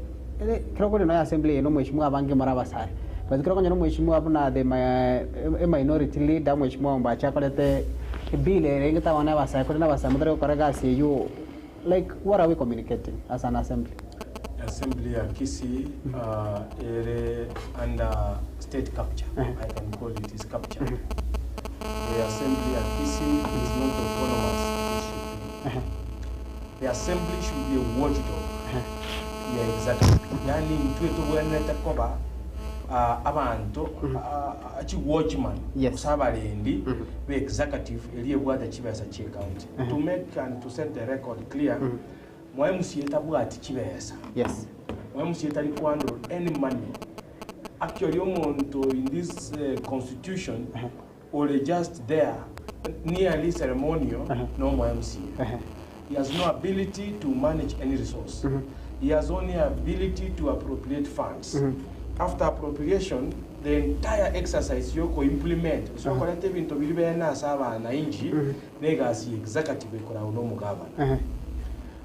kiroko no assembly no mheshimiwa bangi marabasari but kiroko no mheshimiwa buna the minority leader mheshimiwa Mbacha kolete bill engita wana basari kolena basari mudare koraga you like what are we communicating as an assembly? Assembly ya Kisii ere under state capture. I can call it is capture. The assembly ya Kisii is not autonomous. It should be. The assembly should be a watchdog. Yeah, exactly. Yani mtueto wenete koba abantu achi watchman sabarendi the executive eliye bwata chibesa che county to make and to set the record clear. MCA tabwati chibesa. Yes. MCA tali handle any money. Actually, omuntu in this constitution or just there nearly ceremonial no MCA. He has no ability to manage any resource. He has only ability to appropriate funds. After appropriation, the entire exercise yoko implement. So collective into bilibe na saba na inji negasi executive ekora uno mugabana.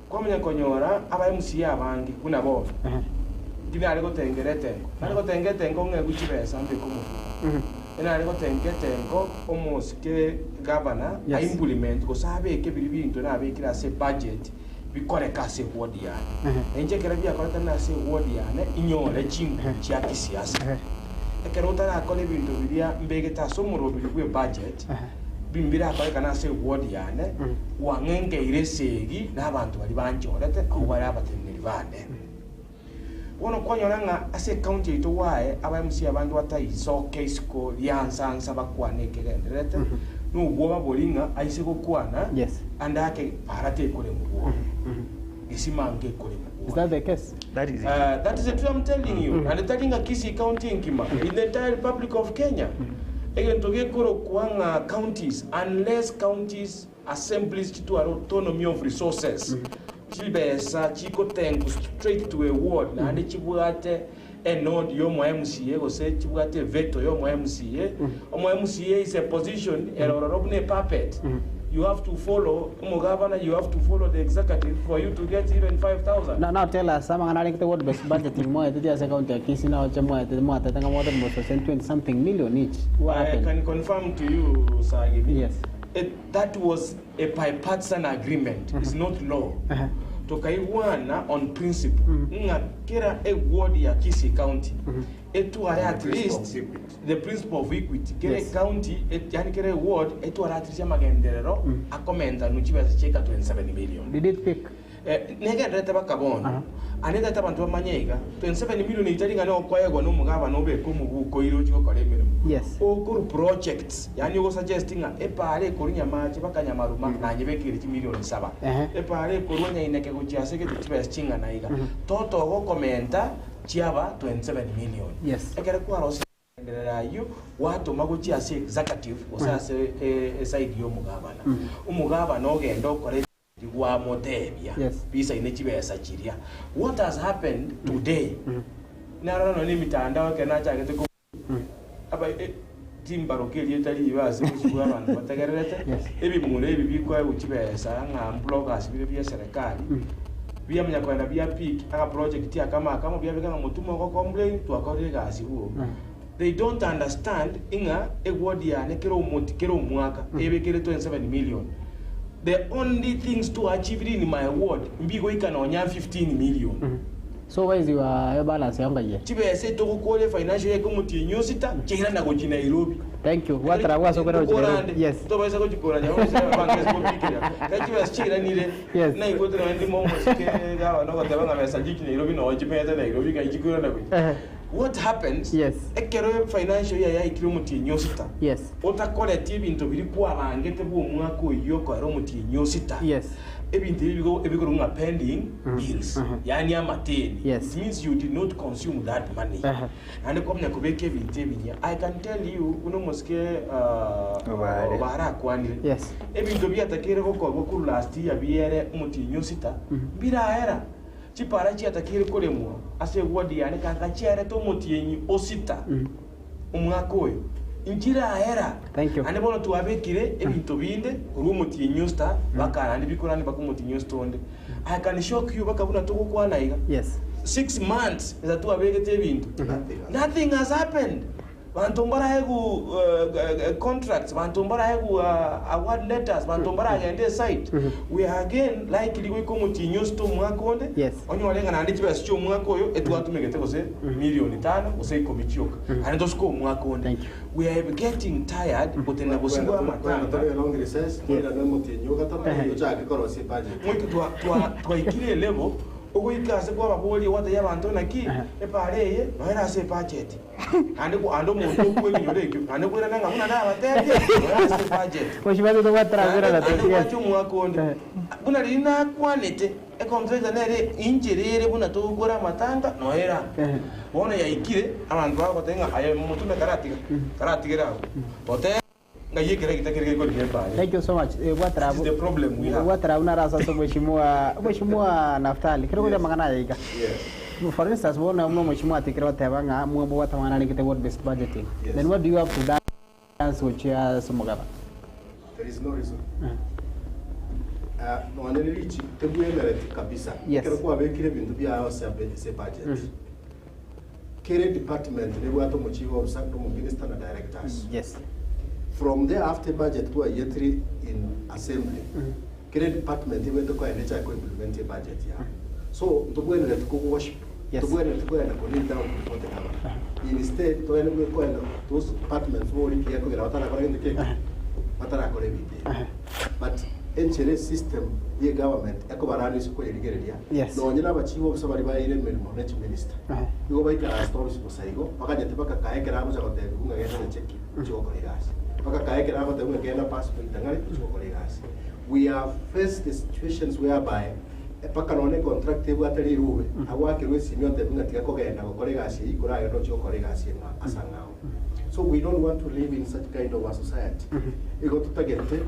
Kwa konyora aba MCA abangi kuna bo dina ariko tengerete ariko tengete ngo ngekuchibesa mbe komu ina ariko tengete ngo omoske governor implement ko sabe ke bilibinto na be kira se budget bikore kase wodi yana enje kera bia ko tana se wodi yana inyore chingu cha kisiasa ekerota na kole bintu bilia mbegeta somuro bilikwe budget bimbira akore kana se wodi yana wangenge iresegi n'abantu bali banjorete aho bari abatemeri bane wono konyora ase county ito wae aba MC abantu batayiso case ko yansansa bakwane kegenderete no bwoba bolinga aise ko kwana andake parate kole mubwo isimange kole mubwo. Is that the case? That is it. That is the truth I'm telling you. And telling a Kisii County in the entire Republic of Kenya. Again, to get kuanga counties, unless counties assemblies to autonomy of resources. Chibesa chiko tengu straight to a ward na ande chibuate a node yo mo MCA go say chibuate veto yo mo MCA. Mo MCA is a position a puppet. You have to follow Governor, you have to follow the executive for you to get even 5,000. Now tell us, some are the word best budgeting more at the account of Kisii now, more than more than 20 something million each. I can confirm to you, Sagi. Yes. That was a bipartisan agreement. It's not law. Tokaiwana on principle. Kera a ward ya Kisii County. Etu at least the principle of equity. Kera county, yani kera ward, etu at least magenderero, a commenta nuchiwa cheka 27 million. Did it pick? Nega reta bakabona. Aneta tabantu manyega 27 million italinga no kwayego no mugaba no be ko mubuko iro chiko kalemero. Yes. Okuru projects yani go suggesting a pare korinya mache bakanya maruma na nyebekire chi million 7. Pare koronya ineke go chiaseke tibes chinga na iga. Toto go commenta chiaba 27 million. Yes. Ekere kwa rosi nderayo watu magochi ase executive osase side yo mugabana. Umugaba no gendo kore wa motebia bisa inechibesa chiria. What has happened today? Narano ni mitandao kenacha gete ko aba timbarokeli etali ibase kusuka abantu batagererete ebi mure ebi biko uchibesa nga bloggers bile bya serikali bya mnyakwenda bya peak aka project ya kama bya bika mutumo ko complain to akorega asibuo. They don't understand inga egwodi ya nekero umoti kero umwaka ebekere 27 million. The only things to achieve in my ward, mbigo ikanonya 15 million. So why is your balance younger here? Chibe say to call financial committee nyosita chira na go Nairobi. Thank you. What I was over yes. To ba go chikora ya o se bank go pikira. Ka chibe chira ni le. Yes. Na iko tena ndi mo ke ga no go tebanga mesa jiki Nairobi no chibe ya Nairobi ka chikora na go. What happens? Yes. Ekero financial ya ikirumuti nyosita. Yes. Ota collect ibintu biri kwa bangete bu mwaka yoko arumuti nyosita. Yes. Ebintu ebigo runga pending bills. Yani amateni. Yes. It means you did not consume that money. And komnya kubeke ebintu ebinya. I can tell you uno moske obara kwani. Yes. Ebintu byatakire ko last year biere umuti nyosita. Bira era. Chipara chi atakire kolemo ase wodi yani kanga chiere to muti yenyi osita umwaka oyo injira era. Thank you. Ane bono tuwabekire ebintu binde urumuti new star bakana ndi bikorani bakumuti new stonde. I can shock you bakabuna tukukwana iga. Yes. 6 months is tuwabekete ebintu. Nothing has happened. Bantumbara hegu contracts, bantumbara hegu award letters, bantumbara agende site. We are again likely we come to news to mwakonde. Yes. Onyo walenga na ndichi basi cho mwakoyo etu watu megete kose milioni 5 ose ikomichoka. And those ko mwakonde. Thank you. We are getting tired kutenda busingwa matanga. Nataka long recess ndio na muti nyoka tata yo chake koro si budget. Mwiki twa ikire level uguikase kwa baboli wata yabantu naki epareye noera se budget. Ando muntu kwenyoleke ande kwera nanga muna na batebye noera se budget. Mheshimiwa Dr. Watara na tatizo cyo mwakonde. Buna lina kwanete e contract nere injirire buna tugura matanga noera. Bona yaikire abantu babo batenga ayo muntu na karatigera. Bote ngayekere kitakere ko lipa. Thank you so much. Watara. This is the problem we have. Watara unarasa so Mheshimiwa Naftali. Kero kuja magana yiga. Yes. For instance, bona Mheshimiwa atikira tabanga mwe watamana ni kite word based budgeting. Then what do you have to dance with your Somogaba? There is no reason. No anelichi tebuemere kabisa. Kero kwa bekire bintu bya se budget. Kere department ne wato mu chief of staff mu minister na directors. Yes. From there after budget to a year 3 in assembly. Kere department we to ko enecha ko implement budget ya. So tubwele to worship. Tubwele to go and kneel down before the government. Instead to ene ko those departments wo likia ko gira watana ko ngende ke. Watana ko lebite. But enchere system ye government eko barani siko yerigereria. No nyina bachiwo busabari bayire mirimo nechi minister. Yugo baika stories busaigo bakajete baka kaekera abuza kotebu kunga gete cheki. Choko igasi. We have faced the situations whereby pakanone contract atari ruwe awake we senior tebunga tika kogenda kokorega shi ikura yo no chokorega shi asangao. So we don't want to live in such kind of a society. Ego tutagete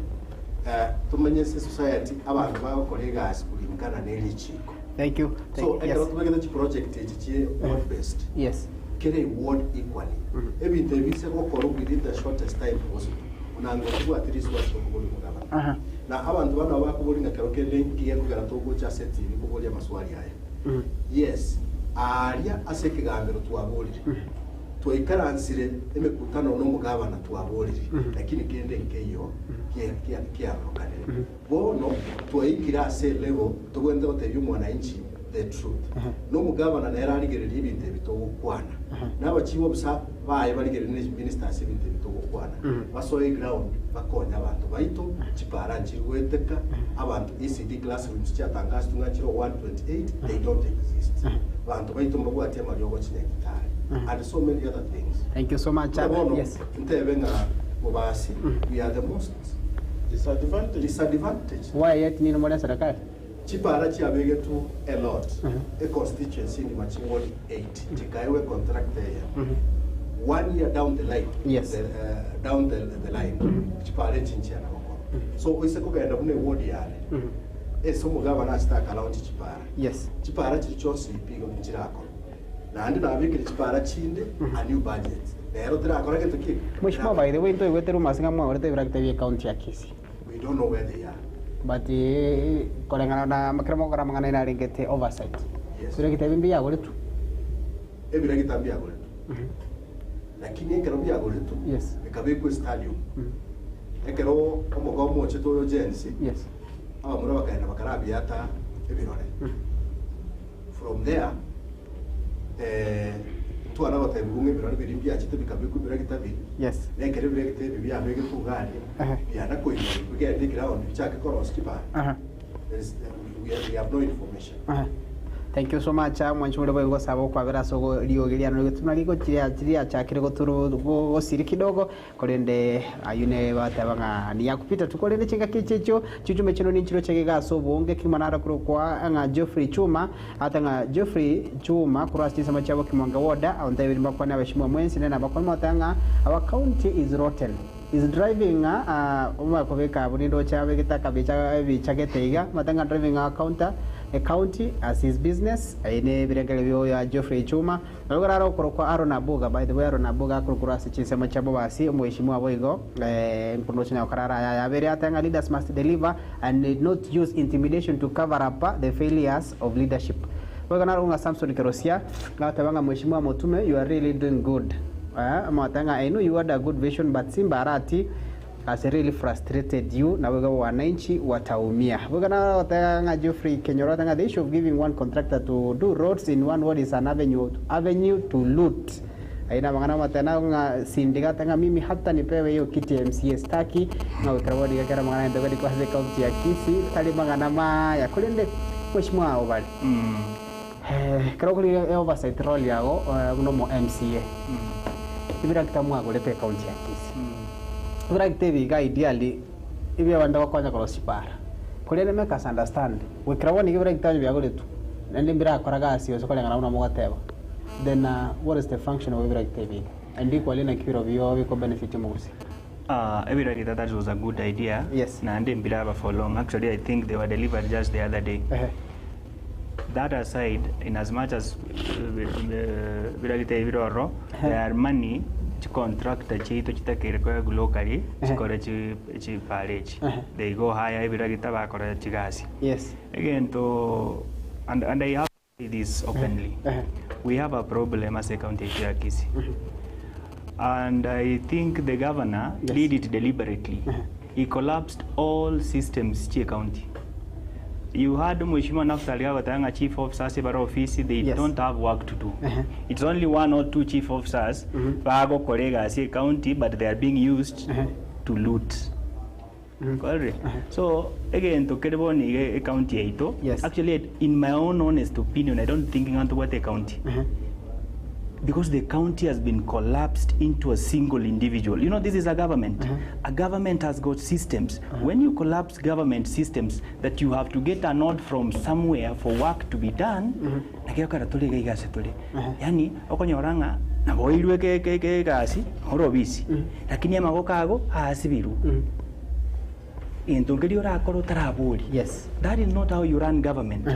tumenyese society abantu bakorega shi kulimkana nelichiko. Thank you. So I cannot make the project is word based. Yes. Kere word equally. Every interview go koro within the shortest time possible. Unango tu at least what kubuli mugaba. Na abantu bana bakubuli ngakero kende ngiye kugara to gocha seti bikubuli amaswali haya. Yes. Aria asekigambiro twabulire. Twikaransire emekutano no mugaba na twabulire. Lakini kende nkeyo kia rokanere. Bono twikira se level tugwenda oteyo mwananchi the truth. No mugabana na yararigerera ibintu bitogukwana. N'abachibo busa baye barigerera ministers ibintu bitogukwana. Basoye ground bakonya abantu baito chiparanchirweteka abantu ECD classrooms chatangazwa ngachiro 128 they don't exist. Abantu baito mbagwati amaryogo chinekitari. And so many other things. Thank you so much. Yes. Ntebenga mubasi we are the most disadvantaged. Why yet ni mwana serikali? Chipara chiabege to a lot. A constituency in Machingoli 8. Chikaiwe contract there. 1 year down the line. Yes. Down the line. Chipara chinchiana. So we say koga enda mune ward yale. So mugaba na staka launch chipara. Yes. Chipara chichonsi ipigo nchirako. Na andi na abike chipara chinde a new budget. Lero dira akora ke tuki. Mheshimiwa, by the way into weteru masinga mwa orete virakte account ya kisi. We don't know where they are. But kolengana na makramo kora mangana ina ringete oversight. Yes. Sura kitabimbi ya goletu. Ebira kitambi ya goletu. Lakini ekero bya goletu. Yes. Ekabeko stadium. Ekero omogomo cheto yo jensi. Yes. Aba muri bakaenda bakarabiata ebirore. From there tu ana bata bumwe birore birimbi achite bikabeko bira kitabi. Yes. Nekere bira kitabi bya bege tungani. Ya na koyi bige ground bichake koroski ba. We have no information. Thank you so much. Mwanchumule bwengo sabo kwa vera sogo liogelia no tunariko chiria chakire goturu go siri kidogo kolende ayune batabanga ni yakupita tukolende chinga kichecho chuchume chino ni chiro chege gaso bonge kimanara kuro kwa anga Geoffrey Chuma atanga Geoffrey Chuma kurasi sama chabo kimwanga woda on David Makwana abashimwa mwensi nena bakwana matanga our county is rotten is driving uma kobeka bunindo chabe kitaka bicha bichagete iga matanga driving counter a county as his business ine birengele byo ya Geoffrey Chuma nalugara okoro kwa Aaron Abuga. By the way, Aaron Abuga kurukura sichisemo chabo basi mheshimiwa boigo information ya karara ya bere atanga leaders must deliver and not use intimidation to cover up the failures of leadership. Wagana unga Samson Kerosia ngatabanga mheshimiwa Motume, you are really doing good. Matanga, I know you had a good vision, but Simbarati has really frustrated you. Na wega wananchi wataumia. Wagana watanga Geoffrey Kenyoro tanga, the issue of giving one contractor to do roads in one ward is an avenue to loot. Aina mangana matana nga sindiga tanga mimi hata nipewe hiyo kiti MCA staki na ukrawadi kakara mangana ndogadi kwa ze kaunti ya Kisii tali mangana ma ya kulende mheshimiwa obali. Karokuli oversight role yao unomo MCA. Ibira kitamwa golete kaunti ya Kisii. Ibira kitevi ga ideally ibya banda bakwanya kolosipara. Kulene make us understand. We krawani ibira kitamwa bya goletu. Nende mbira koraga asiyo so kolengana unomo gateba. Then what is the function of ibira kitevi? And equally na kiro byo biko benefit mugusi. Everybody that was a good idea. Yes. Na ande mbira for long. Actually, I think they were delivered just the other day. That aside, in as much as there are money to contract the cheito chitakere locally, they go higher Yes. Again, and I have to say this openly. We have a problem as a county here, Kisii. And I think the governor did it deliberately. He collapsed all systems in county. You had Mheshimiwa Naftali Watanga chief officers in office, they don't have work to do. It's only 1 or 2 chief officers, Bago Korega say county, but they are being used to loot. So again, to Kedeboni county aito. Actually, in my own honest opinion, I don't think into what a county. Because the county has been collapsed into a single individual. You know, this is a government. A government has got systems. When you collapse government systems, that you have to get a nod from somewhere for work to be done, yani, okonyoranga, na boilwe ke gasi, horobisi. Lakini amagokago, haasibiru. Yes. That is not how you run government.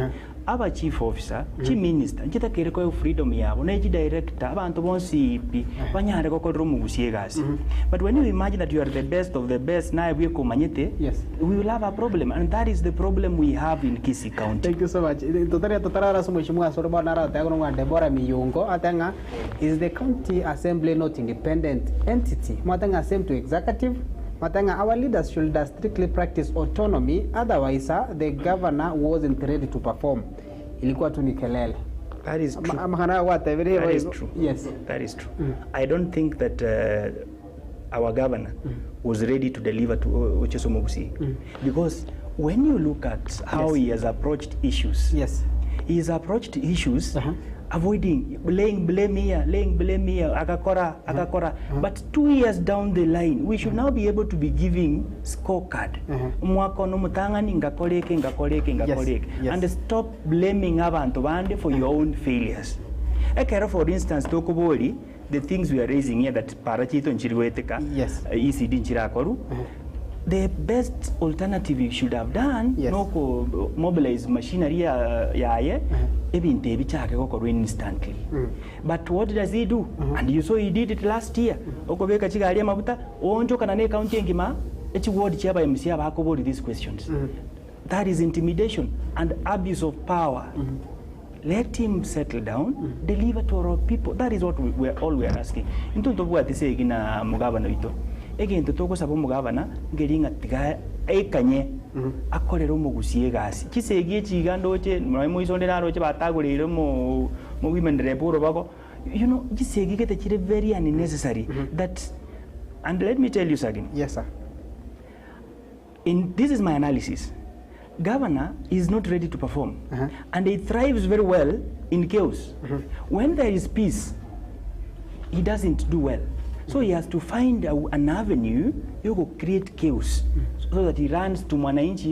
Our chief officer, chief minister, njita kereko freedom yabo, neji director, abantu bonsi ipi, banyare ko kodro mugusie gasi. But when you imagine that you are the best of the best, na we komanyete, we will have a problem, and that is the problem we have in Kisii County. Thank you so much. Totara so mheshimiwa Soroba nara tagonga Deborah Miyungo atanga, is the county assembly not independent entity? Matanga same to executive. Matanga, our leaders should strictly practice autonomy, otherwise the governor wasn't ready to perform. Ilikuwa tu ni kelele. That is true. That is true. Yes. That is true. I don't think that our governor was ready to deliver to Ocheso Mugusi. Because when you look at how he has approached issues, he has approached issues avoiding, laying blame here, agakora. But 2 years down the line, we should now be able to be giving scorecard. And stop blaming abantu bande for your own failures. For instance, Tokobori, the things we are raising here that Parachito Nchiriweteka, ECD Nchirakoru, the best alternative you should have done, no mobilize machinery instantly. But what does he do? And you saw he did it last year. These questions. That is intimidation and abuse of power. Let him settle down, deliver to our people. That is what we are asking. In terms of what they say in Mugabana ito. Again, to talk about Mugabana, getting at Ekanye, Akorero Mugusie gas. Chisegi Chigando, Mois on the Naroche, Batagore, women report. You know, Chisegi get a very unnecessary. That, and let me tell you something. Yes, sir. This is my analysis. Governor is not ready to perform, and he thrives very well in chaos. When there is peace, he doesn't do well. So he has to find an avenue to create chaos, so that he runs to Mwananchi,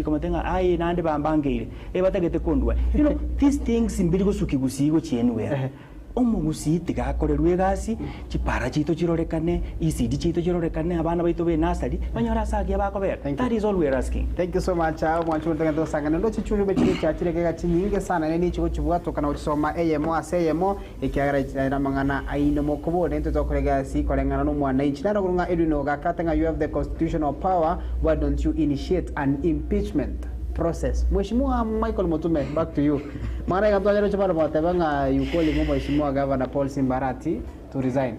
you know, these things in Biligo Sukigusigo anywhere. omugusi tigakorerwa egasi chipara chito chirorekane ECD chito chirorekane abana baito be nasari banyora sagia bakobera. That is all we are asking. Thank you so much. Mwanchu ndenge sangana ndo chichuru bechini chachire kega chinyinge sana neni chigo chibuga tokana uchisoma AMO aseyemo ikiagara mangana aino mokobo nento tokorega si korengana no mwana inchina kurunga Edwin Ogakatanga. You have the constitutional power. Why don't you initiate an impeachment process? Mheshimiwa Michael Mutume, back to you. Mara kabla jana chapara mwatebanga yukoli Mheshimiwa Governor Paul Simbarati to resign.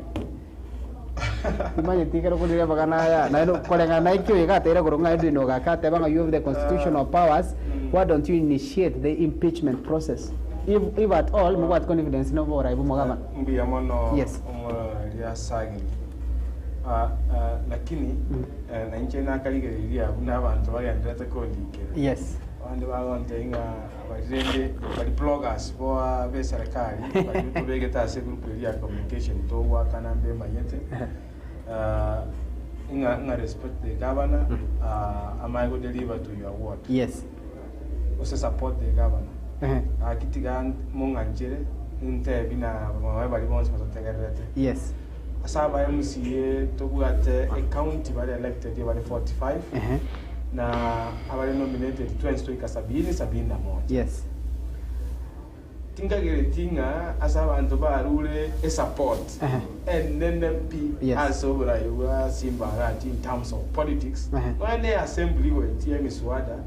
Imanye tikero kuliya bagana ya na ino kolenga na ikyo yekatera kurunga Edwin Ogakatanga. You have the constitutional powers. Why don't you initiate the impeachment process? If at all, what confidence no more Ibu Mogama? Yes. Lakini na nje na kaligeria kuna abantu bagandata kondike. Yes. Wande bagontenga barende bari bloggers bo be serikali bari tubegeta se group ya communication to waka nambe mayete. Inga respect the governor. Am I going to deliver to your word? Yes. Also support the governor. Akitiga munganjere inte bina bari bonse bategerete. Yes. Asaba MCA tobugate a county bari elected bari 45 na abari nominated 20 moja. Yes. Tinga geretinga asaba anto barule a support and then the asobra you simba in terms of politics when the assembly were TM Swada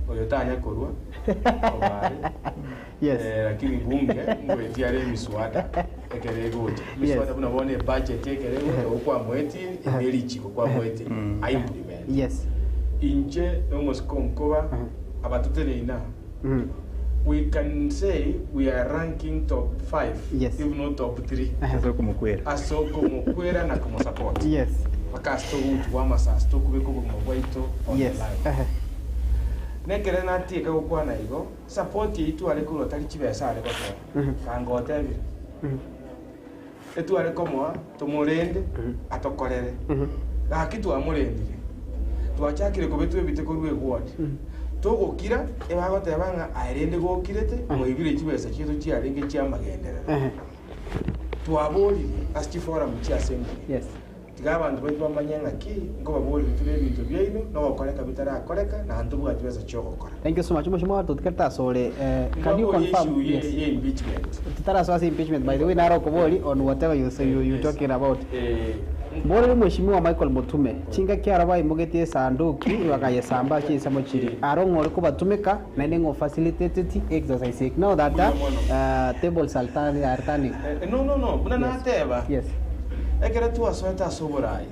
oyotanya korwa yes lakini bunge ngwetia le miswada ekere gote miswada buna bone budget ekere okwa mweti emerichi kwa mweti implement yes inje almost konkoba abatutele ina we can say we are ranking top 5 yes. If not top 3 Asoko mukwera na kumo support yes wakasto utu wa masas to kubeko mu waito on yes. the line nekere na tika ukwana igo support yitu ale kulo tali chibesa ale goto kangote bi etu ale komo tumurende atokorere akitu amurendire twachakire kubetu ebiteko rwe ward togokira ebagote banga arende gokirete moibire chibesa chitu chiarenge chiamagendera twaboli asti forum chia assembly yes abantu bari bamanyanga ki ngo baboli bitube bintu byaino no bakoreka bitara koreka na hantu bwa tweza cyo gukora. Thank you so much Mheshimiwa tutkata sole can you confirm yes impeachment tutara so impeachment by the way naro koboli on whatever you say you talking about Bora Mheshimiwa Michael Mutume chinga kiaraba imugetie sanduki wakaye samba chisamo chiri arongore ko batumeka na nengo facilitated exercise now that tables are turning no buna na teba yes ekera tu asweta soborai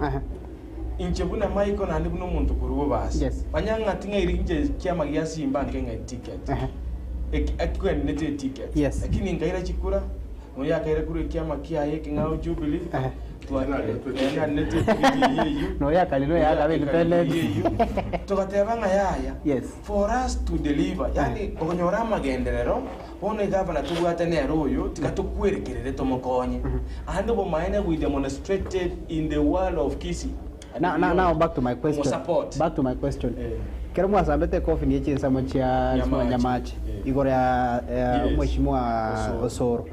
inche buna Michael na ndibuno muntu kurubo basi banyanga tinga irinje kiama ya Simba ngenga ticket ekikwe nete ticket lakini ngaira chikura muri akaira kuri kiama kiaye kinga Jubilee no ya kalino ya gabe independent tukatebanga yaya yes for us to deliver yani okonyora magenderero one governor tugwate ne royo tikatokwerekerere tomokonye and bo maine we demonstrated in the world of Kisi now back to my question kero mwasambete kofi ni chinsa mochia nyamachi igore ya Mheshimiwa Osoro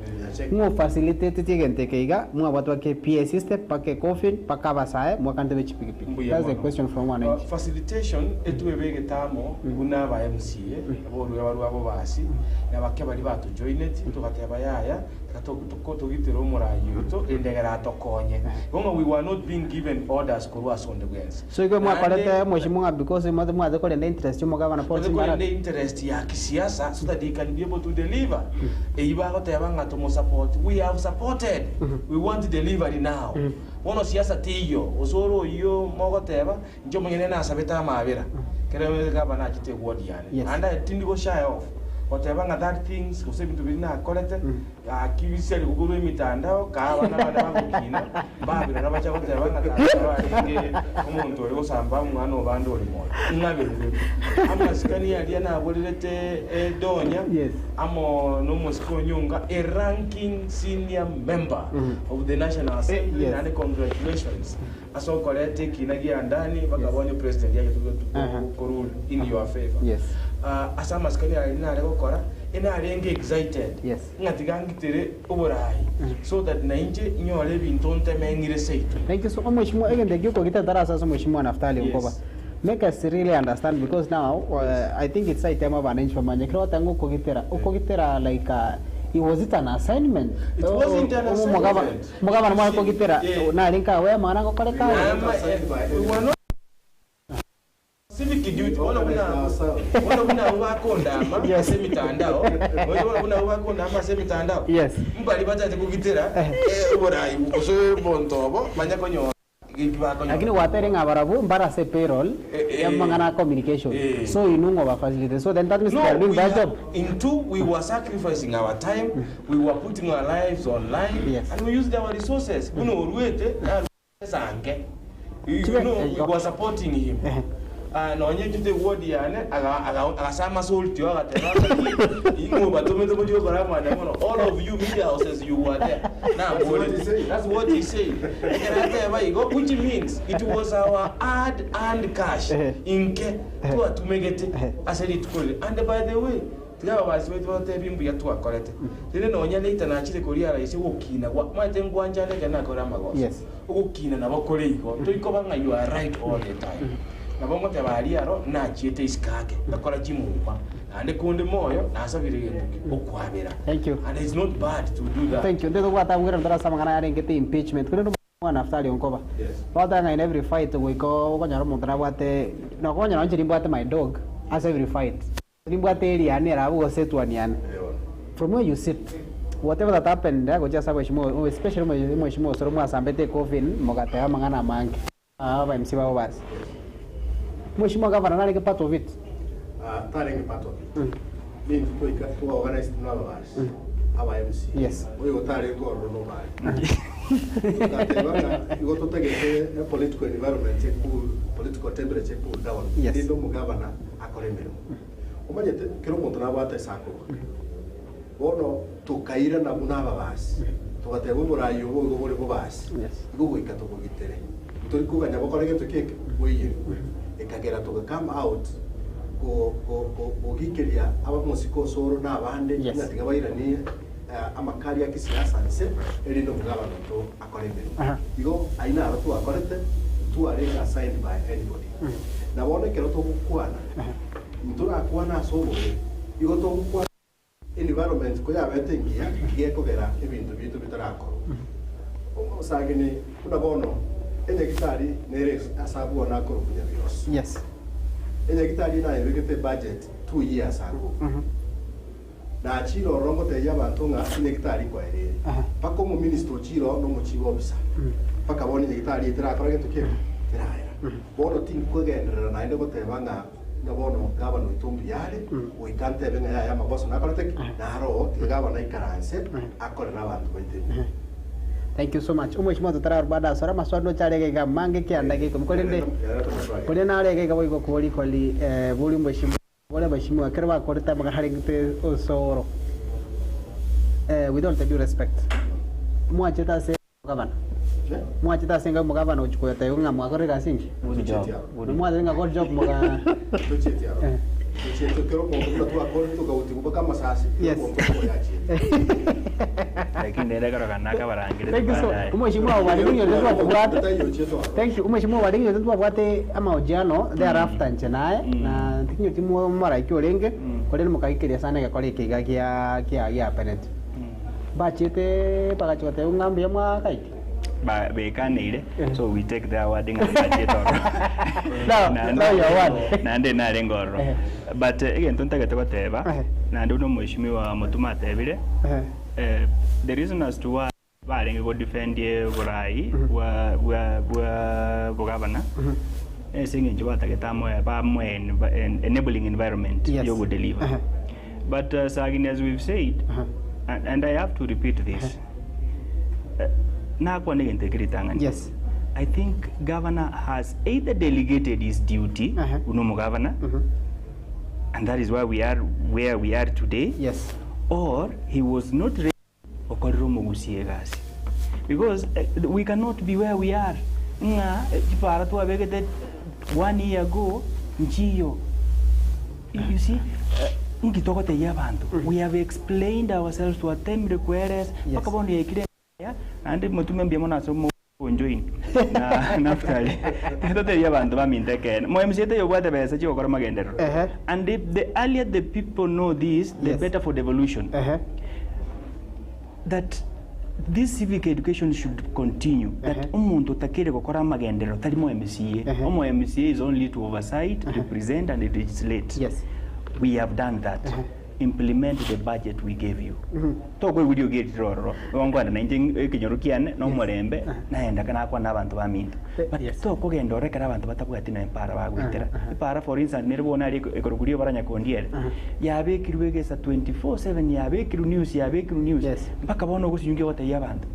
mwa facilitate tigente keiga mwa watu wake PA system pake coffin paka basae mwa kante bechi pikipiki. That's a question from one end. Facilitation etuwebege tamo guna ba MCA aboru abo basi na bake bali batu joined tukateba yaya tukotogitero murayo to endegera tokonye gonga we were not being given orders kurwas on the grounds so igwe mwa palete Mheshimiwa because mwa the call interest mo governor policy mara the interest ya kisiasa so that they can be able to deliver eiba gotebanga to support we have supported we want delivery now wono siasa tiyo osoro yo mogoteba njo mwenye na sabeta mabira kere gavana akite ward yani and I didn't go shy off whatever that things kusebintu bina collect akibiseli kuguru imitandao kaaba nabana bakukina babira nabacha whatever ngatabaringe umuntu oli osamba mwana obando oli moyo ngabere amasikani ali na abolirete donya amo no muskonyunga a ranking senior member of the National Assembly and congratulations aso kolete kinagia ndani bakabonye president yake tuko kurule in your favor asama skani ali na lego kora ina arenge excited Yes. ngatigangitere uburai so that nainje nyole bintu ntemengire seitu. Thank you so much, Mheshimiwa. Again, thank you for getting that sasa, Mheshimiwa Naftali Yes. Onkoba. Make us really understand because now I think it's a time of an inch for manje. Kila tangu ukogitera like was it an assignment? It wasn't an assignment. Mugaba na mwa kogitera na linka we maana ko kale ka. We were not civic duty. Wala kuna ubakonda ama semitandao. Wala kuna ubakonda ama semitandao. Yes. Mbali bataje kugitera uburai ukoso bontobo manya konyo. Lakini watere ngabarabu mbara se payroll ya mangana communication. So inungo ba facilitate. So then that means they are doing that job. In two, we were sacrificing our time. We were putting our lives online. Yes. And we used our resources. You know, we were supporting him. No onye jute wodi yane agasama solti wa gatera ingo batometo mojo korama na mono all of you media houses you were there now that's what he said which means it was our hard earned cash inke to megete asali tukole. And by the way tiga basi wetu wote bimbu ya tu akorete tene no onye leita na chile koria raisi gukina mwate ngwanja ne kana kora magoso Yes. gukina na bakore iko to iko banga you are right all the time. Nabongo tabariaro na chiete iskake nakora chimumpa ande kunde moyo na asabire genduki okwabera. Thank you. And it's not bad to do that. Thank you. Ndio kwata mwira ndara sama ngana yare ngete impeachment. Kuna mwa Naftali Onkoba. Yes. Wata in every fight we go kwanya romo ndara bwate na kwanya na njiri bwate my dog as every fight. Ni bwate eri ane ra bugo setu aniane. From where you sit, whatever that happened, I go just Mheshimiwa, especially Mheshimiwa Soromo asambete coffin mogate mangana mangi. Ba MC ba bas. Mheshimiwa Governor nani ke part of it? Taring part of it. Means to organize no hours. Our MC. Yes. We go taring go no bad. You go to take a political environment check political temperature check down. Yes. They don't governor akoremero. Omaje kero muntu na bata sako. Bono tukaira na munaba basi. Tugatebo burayo bo bore bo basi. Yes. Go ikato kugitere. Turi kuganya bakorege tukeke weyi. Ekagera to come out go gikeria aba musiko soro na abande natiga bayirani amakari ya kisiasa nse eri no mugabano to akoremero. Igo aina abatu akorete tu are assigned by anybody. Na bone kero to kukwana. Mtura akwana sobo. Igo to kukwana environment ko yabete ngia ngiye kogera ibintu bitu bitarakoro. Sagini kuna bono enye gitari nere asabu na koro kunya bios. Yes. Enye gitari na yebekete budget 2 years ago. Na chiro rongo te yabantu nga enye gitari kwa ere. Pako mu minister chiro no mu chibo bisa. Paka boni enye gitari itira kora getu ke. Tiraya. Bono tin ko gendera na inde ko te banga ngabono gabano itumbi yale uikante benga ya maboso na korete na ro gabano ikaranse akore na bantu baite. Thank you so much. Mheshimiwa tutara baada sora maswado charege ga mange kianda ge kumkolende. Kole na rege ga boigo koli koli buli mheshimiwa wale mheshimiwa kerwa koreta magahari ngite osoro. With all due respect. Mwacheta se gavana. Mwacheta senga mugavana uchukua tayo nga mwakore gasingi. Mwacheta nga good job muga. Yes. Lakini nenda karo kanaka barangire. Thank you so. Mheshimiwa walingi yote tubwate. Thank you. Mheshimiwa walingi yote tubwate ama ojano thereafter nchenae na tinyo timu mara ikiolenge kolele mukaikeria sana ga kole kiga kia penet. Bachete pagachote ungambe mwa kaiti. Ba bekanire so we take their wording and budget or no your word nande na rengoro but again tuntagete goteba nande uno mheshimiwa mutuma tebire the reason as to why barenge go defend burai wa governor singe njibata getamo ba enabling environment you would deliver but sagin as we've said and I have to repeat this yes, I think governor has either delegated his duty, unomo governor, and that is why we are where we are today. Yes, or he was not ready. Because we cannot be where we are. 1 year ago, you see, ngitokote ya bantu we have explained ourselves to attempt requests paka bono yekire and mutume mbia mona so join na naftali tote ya bantu baminteke mo MCT yo bwate besa chiko kora magendero and if the earlier the people know this the better for devolution that this civic education should continue that umuntu takire gukora magendero tari mo MCA MCA is only to oversight represent and legislate we have done that implement the budget we gave you to ko video gate roro ngwana 19 kinyorukiane no murembe naenda kana kwa nabantu baminto but to ko gendore kana abantu batabwati na empara bagwitera empara for instance neribona ari ekorogurio baranya kondiere yabekirwe gesa 24/7 yabekirwe news mpaka bono gusinyunge wata yabantu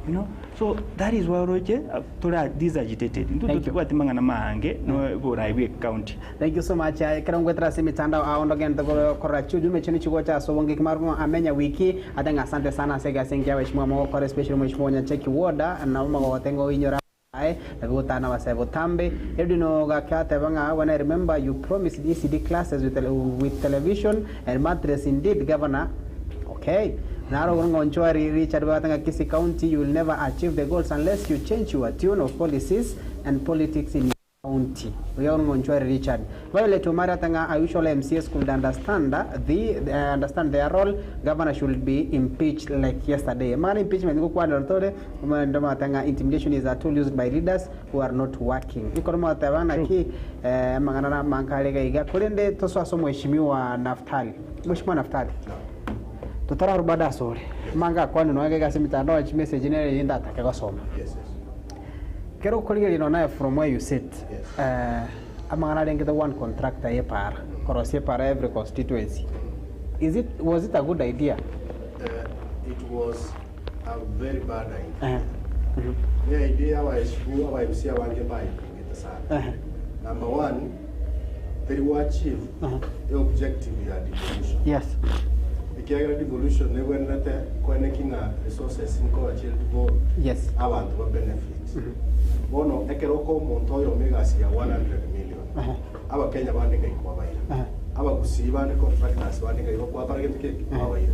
you know, so that is why roje tora disagitated into tukwati mangana mahange no boraiwe county. Thank you so much. Karangwetra simitanda aondogen to korachu jume chini chigocha so wonge kimarumo amenya wiki atanga asante sana sega sengia weshimwa mo kore special mweshimwa nya cheki woda na mama gotengo inyora ai nagutana basebo tambe edino gakate banga when I remember you promised ECD classes with television and mattress indeed governor. Okay. Naro ngonchwari Richard Batanga Kisi County, you will never achieve the goals unless you change your tune of policies and politics in your county. We are ngonchwari Richard. Violet Umaratanga, I wish all MCS could understand understand their role. Governor should be impeached like yesterday. Man impeachment go kwa ndotore, ndoma tanga intimidation is a tool used by leaders who are not working. Ikoroma tabana ki mangana mankalega iga kulende toswa so mheshimiwa Naftali. Mheshimiwa Naftali. Tutara rubada sore manga kwani no wage gase mitandao ya message ne yenda atakagosoma kero kolege no na from where you sit amangana lenge the one contractor ye para korosie para every constituency was it a good idea? It was a very bad idea. The idea was you are MC wange bai ngeta sana. Number one, very achieve the objective ya devolution. Yes. Ikiagira devolution never nete kwenekina resources inko achieve go abantu ba benefits. Bono ekeroko monto yo mega sia 100 million. Aba Kenya bande kai kwa baira. Aba kusiba ne contractors bande kai kwa para ke kwa baira.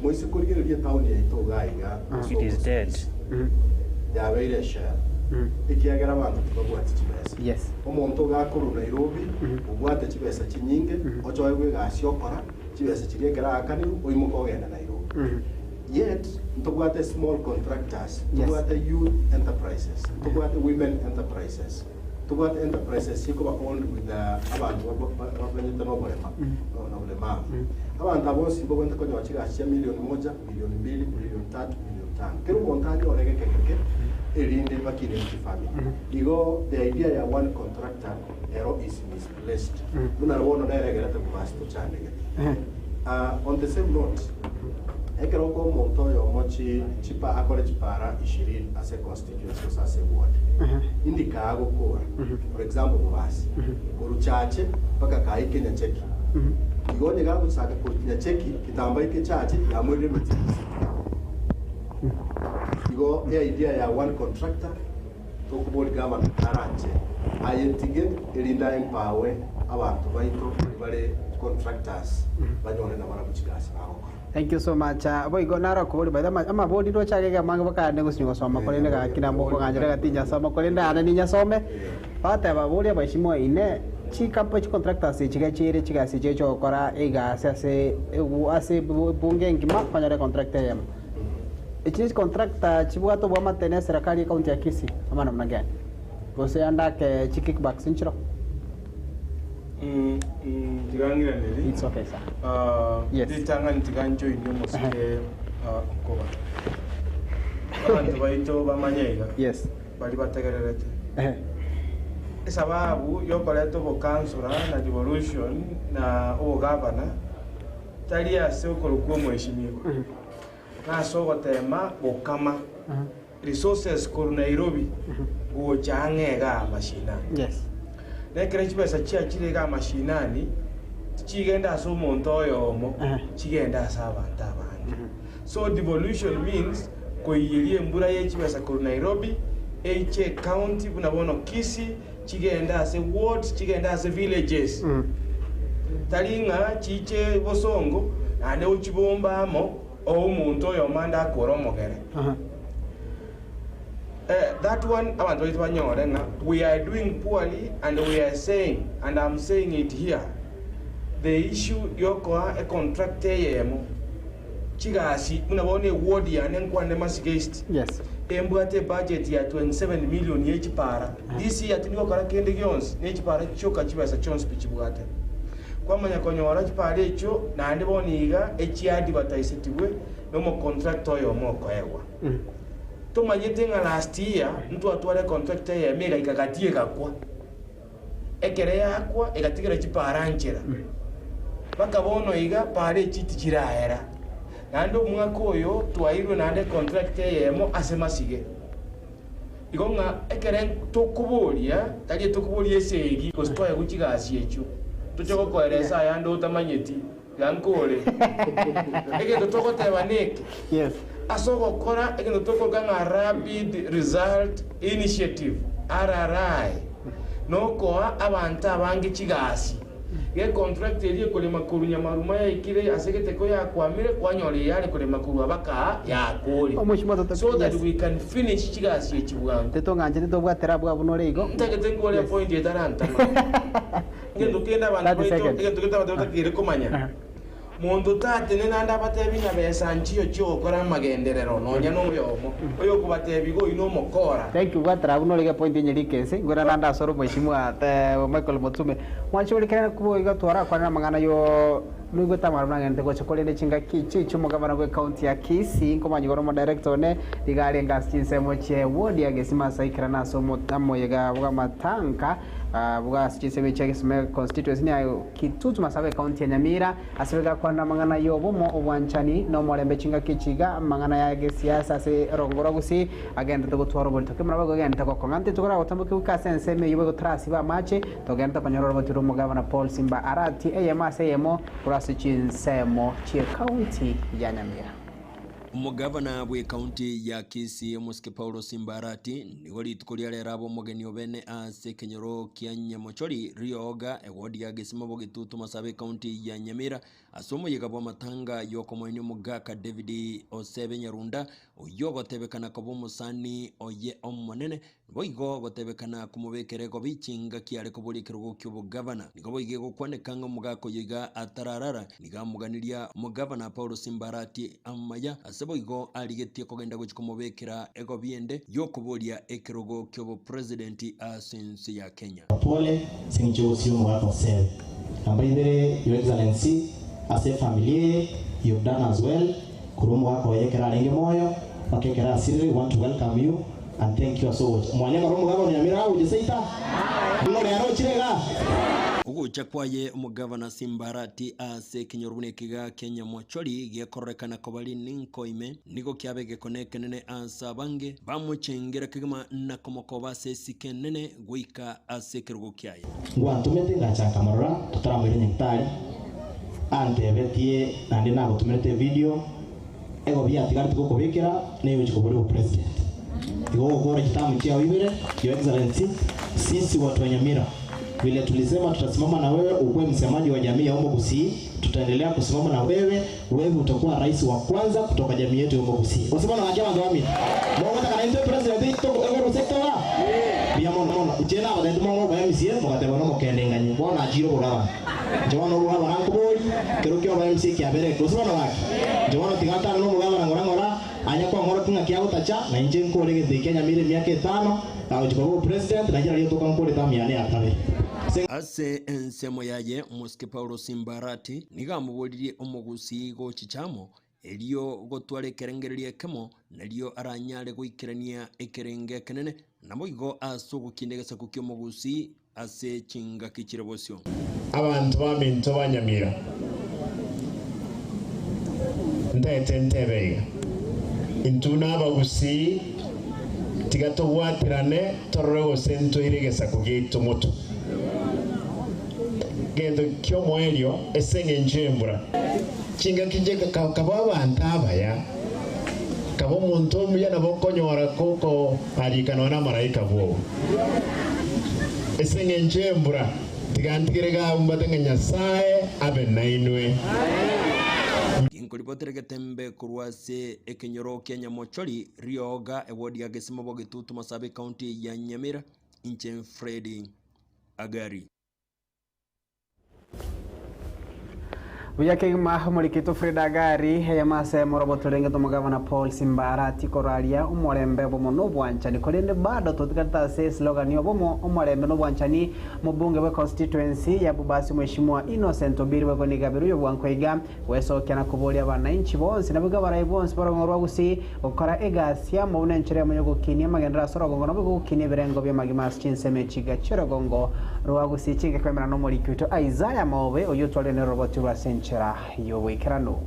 Moise kuligeria town ya itogaiga. It is dead. Ya baira share. Ikiagira abantu tukabwati kibesa. Yes. Omonto gakuru Nairobi ubwate kibesa kinyinge ochowe gwe gasiokora kibesa kirigera akani oimuka ogenda Nairobi. Yet tubwate small contractors, tubwate youth enterprises, tubwate women enterprises, tubwate enterprises siko ba owned with abantu babenyete no bolema no bolema. Abantu abosi bo kwenda konyo wachiga cia milioni 1, milioni 2, milioni 3, milioni 5. Kero montani orege keke elinde bakire family. Igo the idea ya one contractor ero is misplaced. Muna wono direct to basto chande. On the same note, ekeroko monto yo mochi chipa akore chipara 20 as a constituency as a ward. Indika ago kora. For example, basi. Kuru chache paka kai Kenya cheki. Igo nyega kusaka Kenya cheki kitamba ike chache ya mwede miti. Igo the idea ya one contractor to kubodi government aranje. Ayentige elinda empower abantu baito bale contractors banyone na bana kuchigasi bago. Thank you so much. Boy go nara ko bodi ba ama bodi do chage ga manga baka ne gusingo soma ko ga kina mboko ngajira ga tinya soma ko lenda ana ninya some pata ba bodi ba shimo ine chika pa contractors chiga chere chiga se checho kora ega ase bunge ngima fanya contractor yam. Ichi contractor chibuato bwa matene serikali kaunti ya Kisii ama namna gani? Bose anda ke kickback sinchiro. It's okay, sir. Yes. Ditangan tiganjo inyo mosike koba. Abantu baito bamanyega. Yes. Bali bategererete. Sababu yo koleto bo council na devolution na o governor tali ase okoluko mweshimiwa. Na sogo tema bokama. Resources ko Nairobi go jangega mashina. Yes. Nekere chibesa chirega mashinani chigenda so monto yomo chigenda sabanta abandi. So devolution means koyirie mbura ye chibesa ko Nairobi eche county bunabono Kisii chigenda as ward chigenda as villages. talinga chiche bosongo ande uchibombamo omuntu oyo manda akoromogere. That one abantu itwanyore nga we are doing poorly and we are saying, and I'm saying it here, the issue yoko a contract yemo chigasi unabone ward ya nenkwande masigest. Yes. Embwate budget ya 27 million yechipara. This year tiniko kara kende gyons nechipara choka chibasa chons pichibwate. Kwa manya konyora chipara echo na ande boniga echi advertise tibwe no mo contract oyo moko ewa. Tumanyete nga last year mtu atwale contract ya mega ikakatie kakwa. Ekere yakwa ekatigera chipara anchera. Baka bono iga pare chiti chirahera. Nando mwaka oyo twairwe nande contract yemo asemasige. Igonga ekere tokubolia, taje tokubolia esegi kostwaye kuchigasi echo. Tuchoko koeresa yando utamanyeti yankole. Ege totoko tebaneke. Yes. Asoko kora ege totoko ganga rapid result initiative RRI. Nokoa abanta abange chigasi. Ye contract ye kole makuru nyamaruma ya ikire asegete ko ya kwamire kwanyole yale kole makuru abaka ya kole. So that we can finish chigasi echibuga. Tetonga nje tobwatera bwa bunore igo. Ntagete ngole point yetaranta. Ngendo kenda bantu ngendo kenda bantu kire komanya. Mundu tate nenda batebinya besanchiyo cyo kora magenderero nonya no yomo. Oyo kubatebigo ino mokora. Thank you bwatera bunore ge point nyerikese ngora nanda soro mheshimiwa Michael Mutume. Mwanchuri kana kubo iga twara kwa mangana yo nugo tamara ngende ko chokolene chinga kichi chumugabana kwe county ya Kisii komanya goro mo director ne digare ngastinse moche wodi ya gesima saikira naso motamo yega bwa matanka bwa sichisebe chegesime constituency ni ayo kitutu masabe county ya Nyamira asibega kwa mangana yo bomo obwanchani no molembe chinga kichiga mangana ya gesiasa se rongoro gusi agenda to gutwaro bonto kemara bago agenda ko ngante tukora utambuke ukasense me yugo trasi ba mache to agenda panyoro batiro mugabana Paul Simba Arati eyema seyemo Chinsemo chia county ya Nyamira. Umugavana bwe county ya Kisii Muske Paulo Simba Arati nigo litukulia lerabo mugeni obene ase kenyoro kya Nyamochori rioga ewodi ya gesima bogitutu masabe county ya Nyamira asomo yegabo matanga yoko mwenye mugaka David Osebe Nyarunda oyogo tebekana kobo musani oye omonene boigo gotebekana kumubekerego bichinga kiare kobulikiro kyo governor nigo boige gokwanekanga mugako yiga atararara niga muganiria mugavana Paulo Simba Arati amaya boigo aligetie kogenda guchikomobekera ego biende yokubolia ekirogo kyobo president asensi ya Kenya. Pole sinjo sio mwako sel. Number 3 your excellency as a family you've done as well. Kurumu wako yekera lenge moyo bakekera asiri want to welcome you and thank you so much. Mwanya marumu gabo Nyamira ujiseita. Ngo yaro chirega. Ugucha kwaye umugavana Simba Arati ase kinyorubune kiga Kenya Mochori gekorekana kobali ninkoime nigo kyabege konekenene asa bange bamuchengera kigama nakomoko base sikenene guika ase kirugo kyaye ngwa tumete ngachaka marora tutaramwire nyektari ante betie nandi nabo tumete video ego bya tigari tuko kubekera neyo chikobore president igo gora kitamu kia wibere your excellency sisi watu wa Nyamira vile tulisema tutasimama na wewe ukwe msemaji wa jamii ya Ombo Gusii, tutaendelea kusimama na wewe utakuwa rais wa kwanza kutoka jamii yetu ya Ombo Gusii. Wasema na wajama ngawami. Mwongo taka na president to ego sector wa. Bia mono uchena abadendu mongo kwa MCA mugate bono mukende nganyi bona ajiro burawa. Jawano ruwa baranko bori kerokyo ba MCA kyabere kusoma na waki. Jawano tigata no mugaba ngora anya kwa ngora tunga kya utacha na inje nkorege de Kenya mire miaka 5 na ujibabu president na jira yotoka nkore tamiane atabe. Ase ensemo yaye Muske Paulo Simba Arati nigamubolirie omugusi go chichamo elio gotware kerengererie kemo nalio aranyale goikerania ekerenge kenene namoigo asugu kindegesa kukyo mugusi ase chinga kichirobosyo abantu baminto banyamira ndete ntebega intuna abagusi tigato watirane torrego sento iregesa kugito moto gendo kyo moelio esenge njembura chinga kijeka kaba bantabaya kabo muntu muyana bokonyora koko alikana na malaika bwo esenge njembura tigantigirega umbatanga Nyasaye abe nainwe. Inkuripotire Getembe kurwase ekenyoro kia Nyamochori Rioga ewodi ya Gesimo Bogitutu Masabi County ya Nyamira inche Freddy Agari. Buyake mahumulikitu Frida Gari ya mase moroboto rengeto mugavana Paul Simbarati koralia umorembe bomo no bwanchani kolende bado totikata se slogan yo bomo umorembe no bwanchani mubunge we constituency ya Bubasi Mheshimiwa Innocent Obiri we koni gabiru yo bwankwega weso kana kubolia bananchi bonse nabuga barayi bonse baro ngorwa gusi okora egasya mu nenchere mu gukini magendera sorogongo no gukini birengo bya magimas chinseme chiga chorogongo rwa gusi chinge kwemera no mulikitu Isaiah Maobe oyotwale ne robot rwa chera yowekerano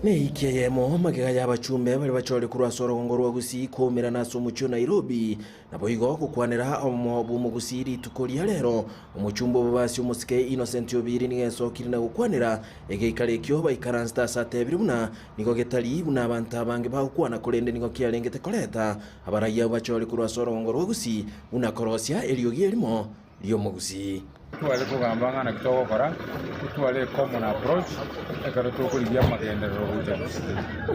ne ikiyemo magega y'abacumbe bari bacole kurwa sorogongo rwa gusi komera naso mucyo Nairobi nabo igo kukwanira omubu mu gusiri tukoliya rero umucumbo Bubasi umusike Innocent Obiri nigeso kirina gukwanira egeikale kyo baikaransta sate biruna niko getali buna abantu abange bakwana kolende niko kyalengete koleta abaraya bacole kurwa sorogongo rwa gusi unakorosya eliogi elimo lyo mugusi tuwale kugamba na kitoko kora tuwale common approach ekaro to kuliya magendero ruja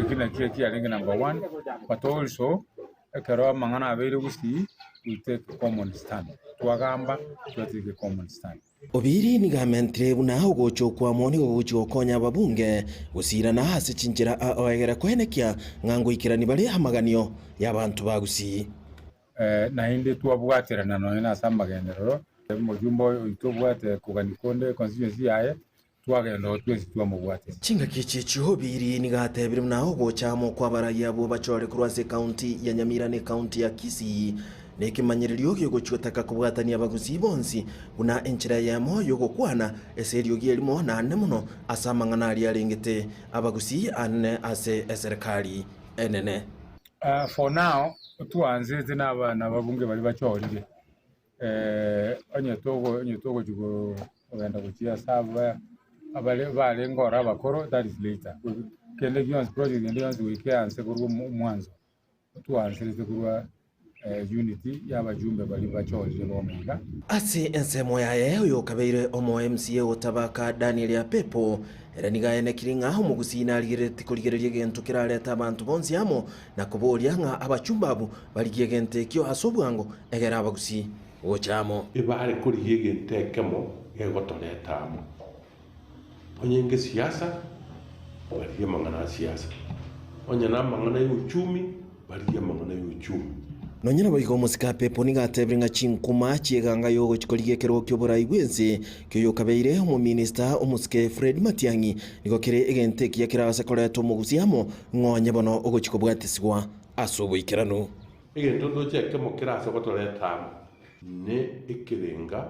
ikina kiki alingi number 1 but also ekaro mangana abere gusi we take common stand twagamba twatike common stand. Obiri ni gamentre buna ugocho kwa moni ugocho konya babunge gusira na hase cinjira oegera kwenekia ngango ikirani bali hamaganio y'abantu bagusi na inde twabwatira na no ina samagendero mujumbo itobwate kuganikonde constituency yaye twagenda twezi twamubwate chinga kichi chihobiri ni gatebiri mnaho gochamo kwa baraya bo bachore kurwase county ya Nyamira ne county ya Kisii nekimanyiririo gyo gochotaka kubwatania abaguzi bonsi una enchira ya moyo gokwana eserio gyelimo na ane muno asamangana ali alengete abaguzi ane ase serikali enene. For now tuanze na babunge bali bachorire onye togo jugo ogenda kuchia saba abale bale ngora bakoro that is later kende gions project and gions we can se kurwa mwanzo tuanze kurwa unity y'abajumbe bali bachorire bomenga ase ensemo yaye uyo kabeire omo MCA otabaka Daniel ya Pepo era nigaene kiringa ho mugusina alirete kuligererie gento kiraleta abantu bonzi amo na kuboria nga abachumbabu baligie gente kyo asobwango egera abagusi ochamo ibare kuligie gente kemo egotoletamo onyenge siasa baligie mangana siasa onyana mangana y'uchumi baligie mangana y'uchumi nonyina boigo musika Pepo ni gatebringa chinkuma chieganga yogo chikoligie kero kyo borai bwense kyo kabeire mu minister omusike Fred Matiang'i niko kire egente kiya kirabasa koleto mugusiamo ngonye bono ogo chikobwatiswa asubu ikirano egento doche kemo kirasa gotoletamo ne ikirenga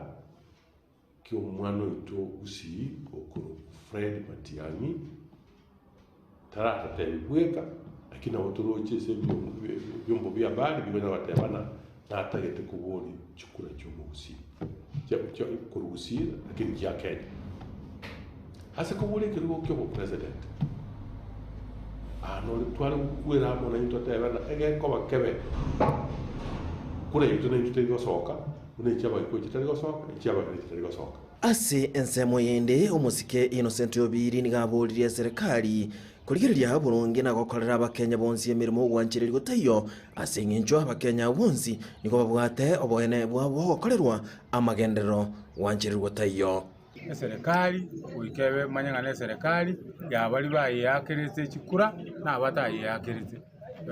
kyo mwana ito gusi okuru Fred Matiang'i tarata tebweka akina wotoroche se byombo bya bali bibona batebana natagete kuboni chukura cyo mugusi cyo kurugusira akini ya Kenya hasa kubuli kirigo kyo president no twara kuera mo na into tebana ege ko bakebe kure yuto na into igosoka une chaba ko chitari gosoka chaba chitari gosoka ase ensemo yende omusike Innocent Obiri ni gaburirie serikali kuligereria burungi na gokorera abakenya bonsi emirimo gwanchiriri gutayo ase nginjo abakenya bonsi niko babwate oboene bwabo gokorerwa amagendero gwanchiriri gutayo serikali uikebe manyangane serikali ya bali bayakirite chikura na bataye yakirite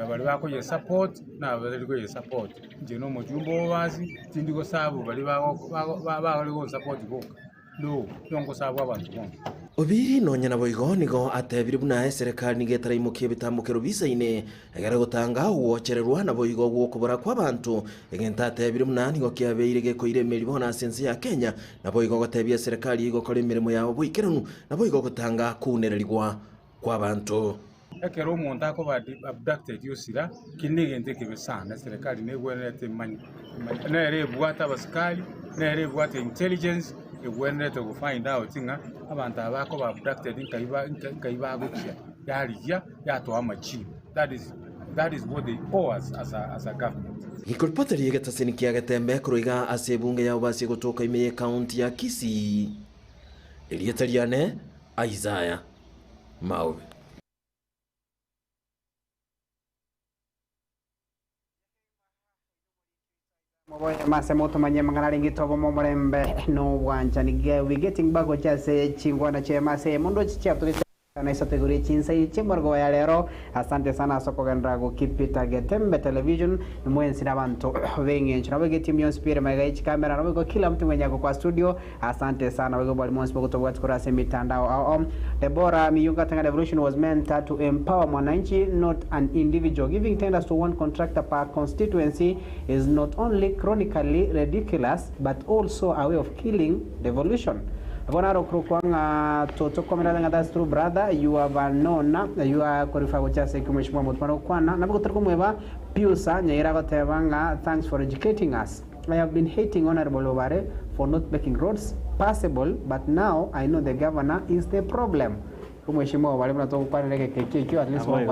bali bako ye support na bali ko ye support je no mujumbo bazi tindiko sabu bali bako ko support ko no yongo sabu abantu bonke. Obiri nonyana boigo nigo atebiri buna serikali nigetara imukiye bitambukero bisaine egara gutanga uwochererwa na boigo gwokubura kwa bantu egenta atebiri buna nigo kiabeire geko iremeri bona sense ya Kenya na boigo gotebia serikali igokora imirimo yabo buikiranu na boigo gutanga kunererirwa kwa bantu ekero umuntu ako abducted yosira kinigente kibesana serikali negwenete manyi nere bwata basikali nere bwata intelligence egwenete go find out nga abantu abako abducted nkaiba gukya yaliya yato amachi that is That is what they owe us as a government. Nikolpatari getasini kia getembe kuroiga ase bunge ya ubasi kutoka ime county ya Kisii. Elietariane Isaiah Mawe. Mase moto manye mangana ngitobo momorembe no wanja nige we getting back o chase chingwana che mase mondo chichapto na isa teguri chinsa chimborgo ya lero. Asante sana soko gandrago kipita getembe television mwensi na bantu wengi nchinawe getimu yon spire maiga ichi kamera nawe kwa kila mtu mwenye kwa studio. Asante sana wego bali mwensi mwoto watu kurase mitandao Deborah Miyunga Tanga Revolution was meant to empower mwananchi, not an individual. Giving tenders to one contractor per constituency is not only chronically ridiculous but also a way of killing devolution. Bonaro Krukwanga Toto Komera, that's true, brother. You have known, you are qualified with just a commission. Mutmano, Nabukumeva, Piusa, Nairago Tevanga, thanks for educating us. I have been hating Honorable Ovare for not making roads passable, but now I know the governor is the problem. Kumeshimo, whatever to parallel, at least one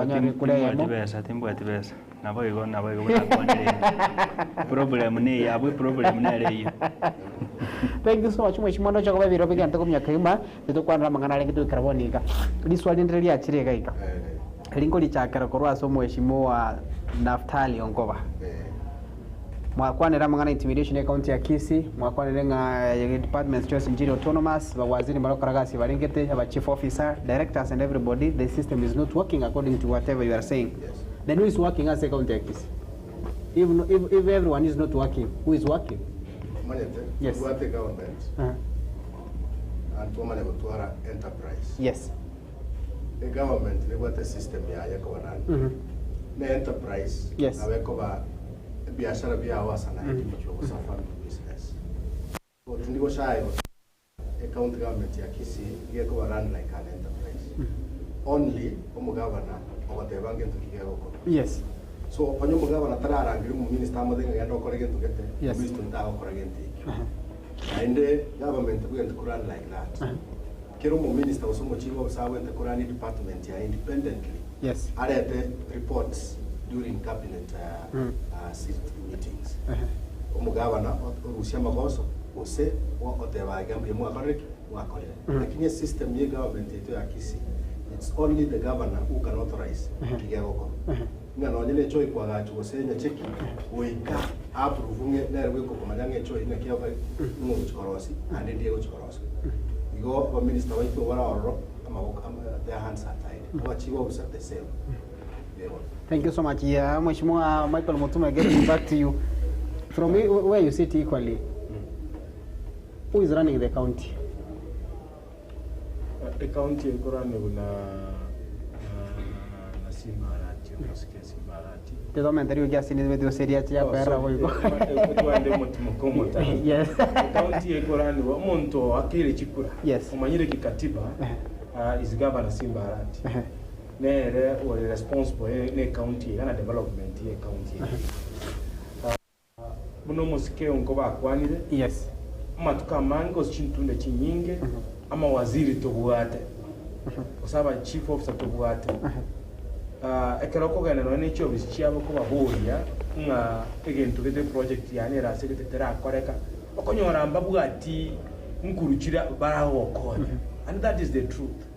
Thank you so much. Mweshimono chakwa biro peke antako myakima tetokwanira mangana lenge to carbonica. Liswali ndreli achire gaika. Lingo lichakara korwa so mweshimo wa Naftali Onkova. Mwakwanira mangana intimidation ya county ya Kisii, mwakwanira nga department choice engineer autonomous, waziri malokaragasi balingete, aba chief officer, directors and everybody. The system is not working according to whatever you are saying. Yes. Then who is working as a county ya Kisii? If everyone is not working, who is working? Yes. What the government and to enterprise. Yes. The government, they got a system here. The enterprise. Yes. Now we cover biashara bia wasana individual family business. So tundigo shy a county government ya Kisii we cover run like an enterprise. Only governor or the bank to Kigego. Yes. So when you governor Tarara and minister Madinga and Okoregan to get the yes. wisdom down and the government went to run like that. Kerumo minister was so much of Sawan the Qurani department here independently. Yes. I read the reports during cabinet meetings. Governor Usiama also will say what they were gambling more correct. The system ye government to Kisii. It's only the governor who can authorize Kigego. Ngano choi kwa gachu wasenya cheki weka approve na weko komadanga choi na kiava ngo chikorosi and ndiye chikorosi go minister wa iko wala oro ama their hands are tied what you observe the same. Thank you so much. Yeah, Mheshimiwa Michael Mutuma, getting back to you from where you sit equally. Who is running the county? The county is running na Simbarati, Simbarati. The commentary you just in with your serious yapera boygo. Yes. The county is running Monto akiri chikura. Yes. Omanyire kikatiba is governor Simbarati. Nere or responsible ne county na development ye county. Buno mosike onkoba kwanire. Yes. Matuka mango chintunde chinyinge ama waziri tobuate. Osaba chief officer tobuate. Ekeroko gana no necho bisichabo ko baburia nga egentugete project yani ra sekretera akoreka. Okonyora mbabugati nkurukira baraho okona. And that is the truth.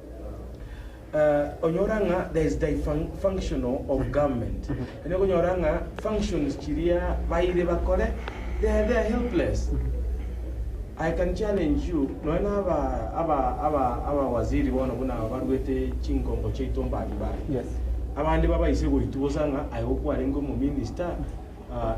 Onyoranga there is functional of government. And onyoranga functions chiria baire bakore they are helpless. I can challenge you. No aba waziri wana kuna barwete chingongo cheitomba bali. Yes. Abandi baba isego ituzanga I hope warengo mu minister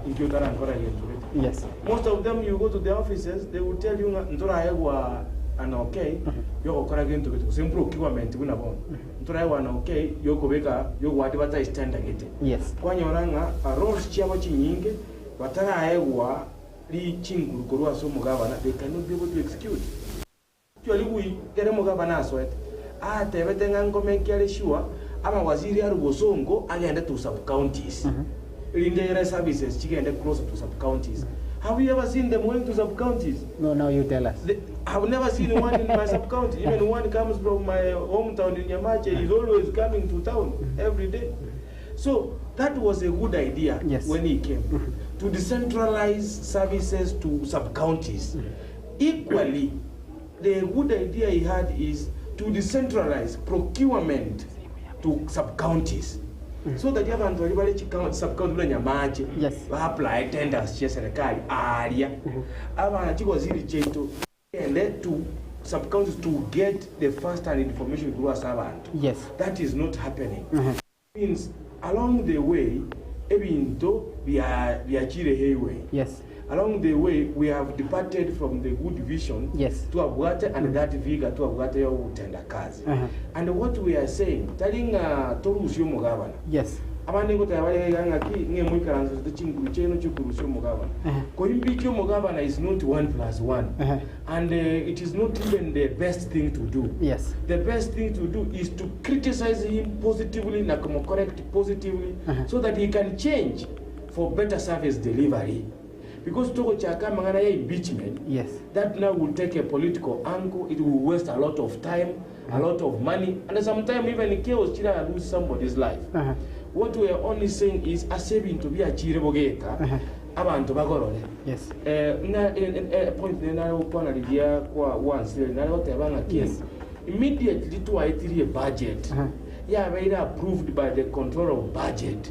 inkyotara nkora yetu. Yes. Most of them you go to the offices they will tell you ntora yegwa and okay yoko kora gento kitu simple government buna bon ntora yegwa na okay yoko beka yoko wati bata standard gete. Yes. Kwanyoranga roles chiabo chinyinge batara yegwa li chinguru korwa so mugabana they cannot be able to execute. Actually we kere mugabana sweat tebete ngangome kyale sure ama waziri arubosongo agenda to sub counties. Lindere services chigende closer to sub counties. Have you ever seen them going to sub counties? No, now you tell us. I've never seen one in my sub county. Even one comes from my hometown in Nyamache is always coming to town every day. So that was a good idea when he came, to decentralize services to sub-counties. Equally, the good idea he had is to decentralize procurement to sub-counties. So that you have to sub-county nyamaje apply tenders cha serikali area aba chiko zili cheto and to sub-counties to get the first-hand information through servant. That is not happening. Means along the way, even though we are highway. Along the way, we have departed from the good vision to Abuate and that vigor to Abuate utenda kazi. And what we are saying, telling Torusio Mugavana. Abanengo tayari ganga ki nge mwikaranzo chinguru cheno chukurusio Mugavana. Koimbikyo Mugavana is not 1+1. And it is not even the best thing to do. The best thing to do is to criticize him positively, na correct positively, so that he can change for better service delivery. Because Togo Chaka Mangana impeachment, that now will take a political angle, it will waste a lot of time, a lot of money, and sometimes even in chaos, China lose somebody's life. What we are only saying is a saving to be a Chiribogeka, abantu bagorole. Point na upon Olivia once, immediately to a budget. Very approved by the control of budget.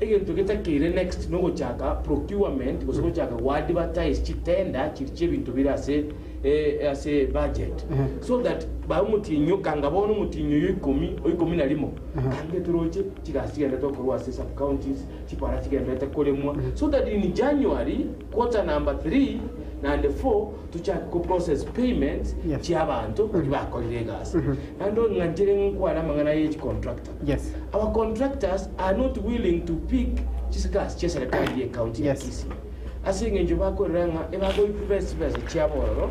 Again, to get a next no chaka procurement because no chaka what advertise chitenda chichevin to be as a budget. So that by mutinyo kangabono mutinyo yikomi na limo. Kange turoche chikasi and talk was sub counties chiparati and better kolemwa. So that in January, quarter number 3 and 4 to check process payments chiabanto riba collegas. And on Nigerian kwana mangana age contractor. Our contractors are not willing to pick chiskas chesere county asinge njubako ranga ebago ipivesi chiaboro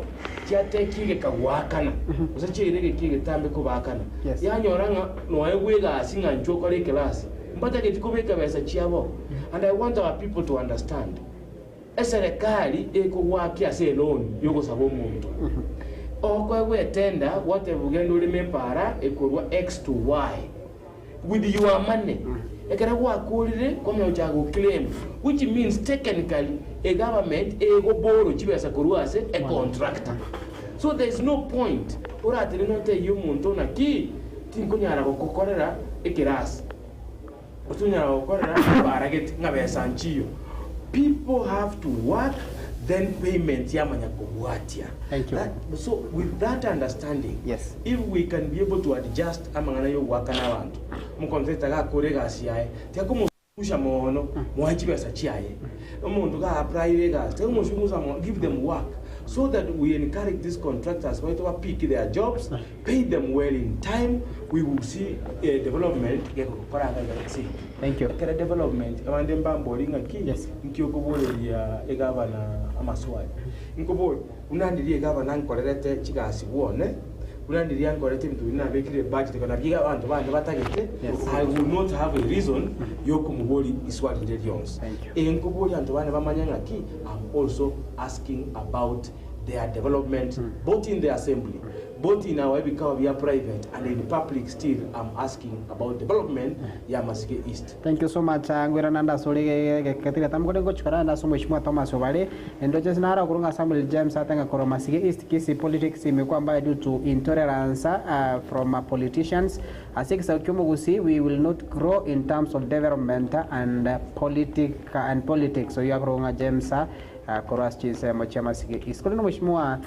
chiatekige kawakana usachirege kige tambe ko bakana yanyoranga no ewega asinga njoko le class mbata ketikobeka besa chiabo. And I want our people to understand eserikali eko waki ase loan yoko sabo muntu okwe tender whatever ugendo limepara ekorwa x to y with your money ekara wakulire komya uchago claim, which means technically a government go borrow chibesa koruase a contractor. So there is no point ora atinote yumuntu na ki tinkunyara kokorera ekiras otunyara kokorera baraget ngabesa nchiyo. People have to work, then payment yamanya kuwatia. Thank you. So with that understanding, if we can be able to adjust amangana yo wakana abantu mukonzeta ga korega siae tyakumu pusha mono mwachibesa chiaye umuntu ga apply ga tyakumu shumuza give them work so that we encourage these contractors to pick their jobs, pay them well in time. We will see a development. Thank you. Development. Amandemba mbolinga ki. Nkiyokobole ya egavana amaswali. Nkobole unandiri egavana nkorerete chigasi wone. Unandiri nkorerete bintu bina bekire budget kana biga abantu bande batagete. I will not have a reason yokumuboli iswali religions. Nkobole abantu bane bamanyanga ki. I'm also asking about their development both in the assembly, both in our we are private and in public still. I'm asking about development ya Masige East. Thank you so much. Ngwira nanda sole katika tamgode ngochukara na somo Mheshimiwa Thomas Obale ndo just nara kurunga Samuel James atanga kwa Masige East kisi politics imekuwa mbaya due to intolerance from politicians. Asikisa Kyomugusi, we will not grow in terms of development and politics. So you are kurunga James Koras chise mocha Masige East. Kuna Mheshimiwa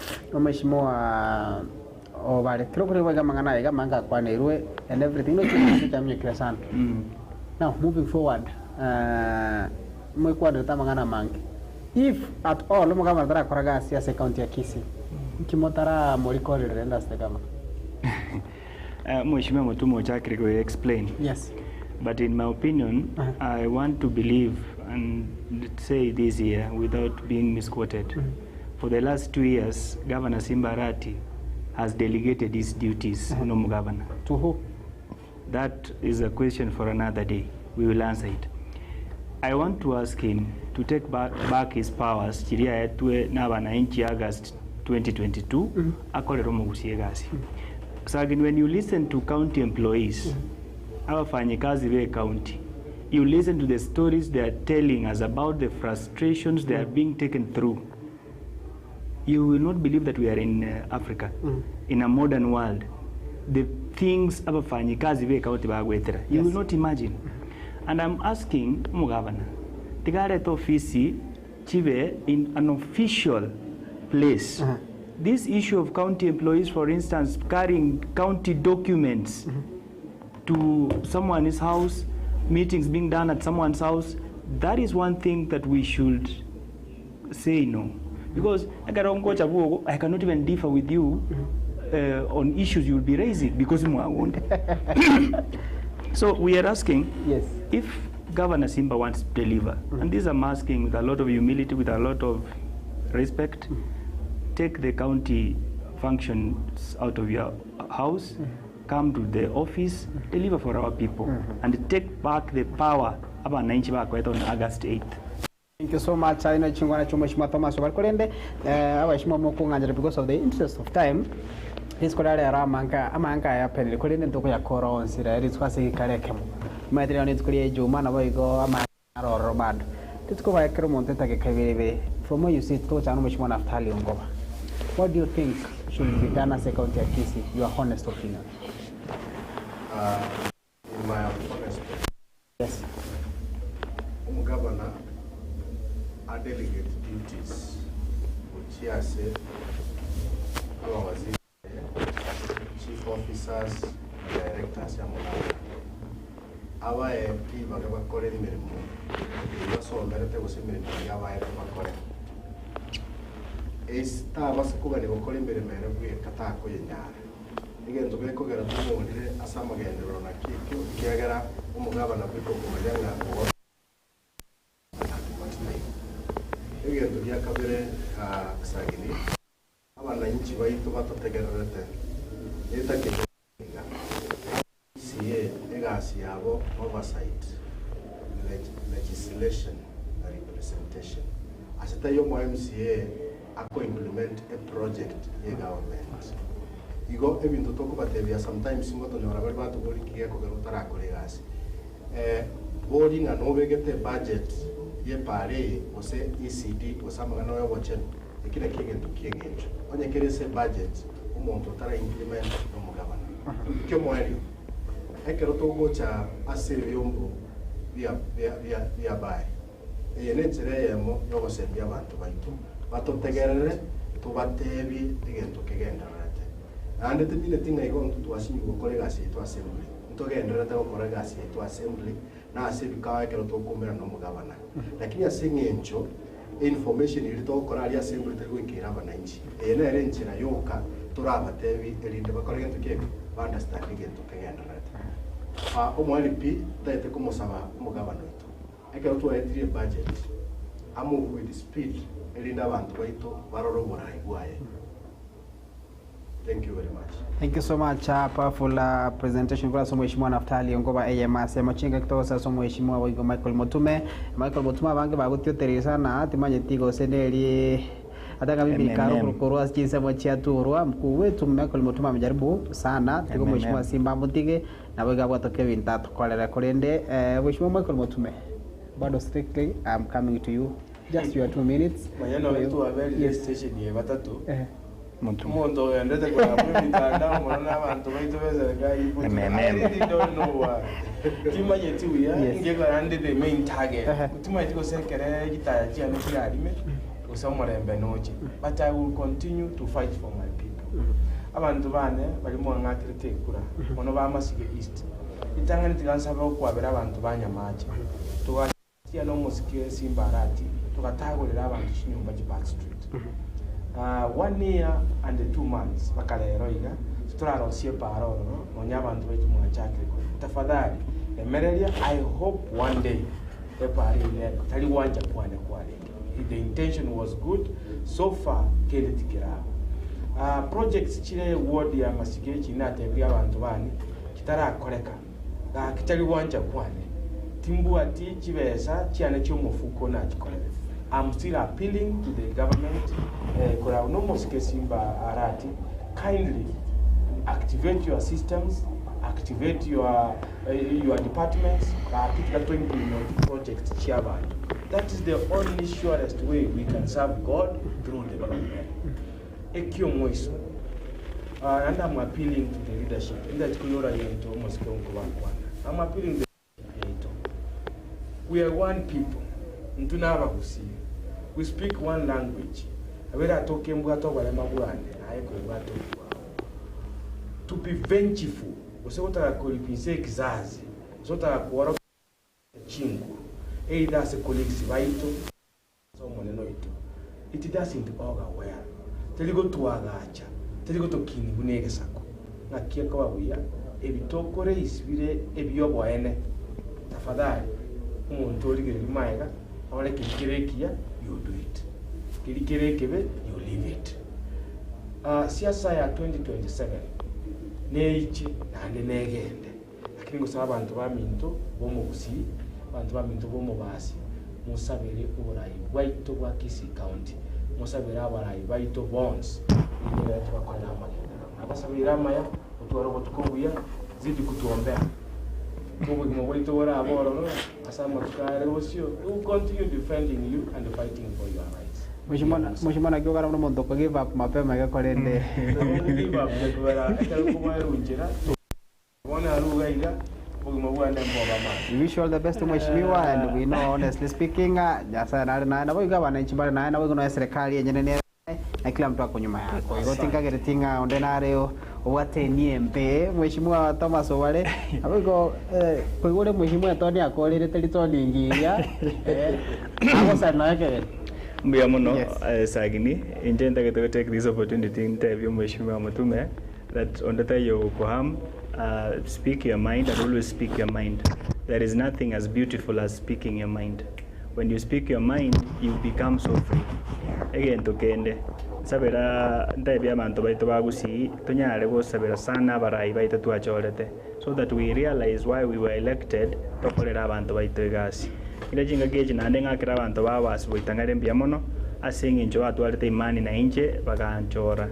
Obale kile wega mangana ega manga kwa Nairobi and everything no chimwe kila sana. Now moving forward, mwekwa ndata mangana mangi. If at all mugama ndara koraga siasa county ya Kisii. Kimotara morikori renda stegama. Mheshimiwa Mutumo Chakri will explain. But in my opinion, I want to believe and say this here without being misquoted. For the last 2 years, Governor Simbarati has delegated his duties to Governor. To who? That is a question for another day. We will answer it. I want to ask him to take back his powers. Chiria yetwe na wananchi August 2022. Akolero mugusie gasi. So again, when you listen to county employees, abafanyikazi be county, you listen to the stories they are telling us about the frustrations they are being taken through, you will not believe that we are in Africa, in a modern world. The things abafanyikazi be kaoti bagwetera. You will not imagine. And I'm asking Mugavana, tigare to ofisi chive in an official place. This issue of county employees, for instance, carrying county documents to someone's house, meetings being done at someone's house, that is one thing that we should say no. Because I cannot even differ with you on issues you will be raising because I won't. So we are asking, if Governor Simba wants to deliver, and this I'm asking with a lot of humility, with a lot of respect, take the county functions out of your house, come to the office, deliver for our people, and take back the power of our Nanchi on August 8th. Thank you so much. I know Chingwana Chumashima Thomas Obarkolende, Awashimo Mukunganja, because of the interest of time. This Kodare Ramanka, Amanka, Apple, Kodin to Yakoro, and Sira, it's Quasi Karekem. Material is create Jumana, go Amar or Romad. Let's go by Kermonte Kaviri. From where you see, Coach Anushman of Talion. What do you think should be done as a county at Kisi? Your honest opinion? In my honest opinion, yes. Governor, our delegate duties, which I said, our chief officers, directors, our MP, whatever correct minimum, we also merit was a minimum, our correct. Esta was going to call him a Katako in Yar. Again, to make a summer again, the Rona Kiagara, Umugavana, Pico, Mayanga, again to Yakabere Sagini. Our Nanchi way to what to take a CA, Negasiabo, oversight, legislation, representation. As a MCA, I could implement a project in government. You go even to talk about the sometimes you go to Noraberba to work here, Kogarutara colleagues. Boarding and overget a budget, ye pare, or say ECD, or some another watching, the kid king to king. On your case, a budget, to try implement no government. Kimoeri, I cannot go to a Siriumbo via by. A nature, no was a Yavan to buy two. But to together to what heavy again to again. And the thing I go to assume you colleagues to assembly. To again, the colleagues to assembly. Now I say, because I cannot talk about no governor. Like you are saying, information you talk Korea assembly to go to have a ninety. And I arrange in a yoka to have a TV and the Korean to give understanding again to again. Omalipi, that the Komosava Mogavano. I cannot do a budget. I move with speed. Thank you very much. Thank you so much. Powerful presentation kwa somo heshimwa Naftali ngoba AMS machinga kutoka somo heshimwa wa Michael Mutume. Michael Mutume bange bagutyo teresa na timanye tigo seneli ataka bibi karo kurwa chinsa mochia turwa mkuu wetu Michael Mutume amejaribu sana tigo mheshimiwa Simba Mutige na wega bwato Kevin Tatu kolera kolende mheshimiwa Michael Mutume. Bado strictly I'm coming to you. Just your 2 minutes. Mayano wetu wa very station ye batatu. Mundo endete kwa mitandao mwana abantu baito beza gai. I don't know why. Tima yetu ya ingeka ande the main target. Tima yetu sekere gitaji ane kirarime. Usamurembe noje. But I will continue to fight for my people. Abantu bane bali mu ngakirite kura. Ono ba masige east. Itangani tigansaba okwabera abantu banyamaje. Tugatia no musike Simbarati. Tukatagulira abantu chinyumba Back Street. 1 year and 2 months bakaleroiga turarosie paro no nyabantu betu mwachake tafadhali emereria. I hope one day the party tali wanja kwane kwale. The intention was good so far kele tikira projects chile ward ya Masike chinatebya abantu bani kitara koleka kitali wanja kwane timbu ati chibesa cyane cyo mufuko na chikolebe. I'm still appealing to the government, Simba Arati, kindly activate your systems, activate your departments, to implement projects. That is the only surest way we can serve God through development. And I'm appealing to the leadership. I'm appealing to the leadership. We are one people. We speak one language. To be vengeful, either as a colleague, it doesn't augur well. Teligo to Agacha, Teligo to King Bunegasako. Nakiakawia, Ebitokore is Vide Ebioboene, Tafadai, Montori Maiga, or like Kirekia, you do it. Kirikebe, you leave it. CSI 2027, Neichi and the Negend. I can go Sabanto, Bomosi, Bantuaminto Bomobasi, Musabere Urai, White to Wakisi County, Musabera Warai, White to Bonds, in the Tuakanama. Abasabiramaya, Utuarokoya, Zidikutuambea. Going away to where I was, Asama Kaiosio, who continue defending you and fighting for your rights. Mushimana kiwa kama mtu kwa give up mapema yakolende. Give up kwa kwa runjira. Wana ruga ila we wish you all the best mheshimiwa, and we know honestly speaking jasa na wewe wananchi bali na wewe kuna serikali yenye na kila mtu ako nyuma yako. Hiyo tinga getinga ondenareo watenie mpe mheshimiwa Thomas Owale abiko kwa gole mheshimiwa Tony akolere telitoni ngiria hapo sana yake mbia muno sagini intenda to take this opportunity interview mheshimiwa Mutume that ondata yo koham speak your mind and always speak your mind. There is nothing as beautiful as speaking your mind. When you speak your mind, you become so free. Again, tokende sabera ndabya manto baito bagusi tonyale go sabera sana barai baito tuachorete, so that we realize why we were elected tokolera abantu baito egasi ile jinga geje nande ngakira abantu babasi boitangare mbya mono asinga injo atwarete imani na inje baganchora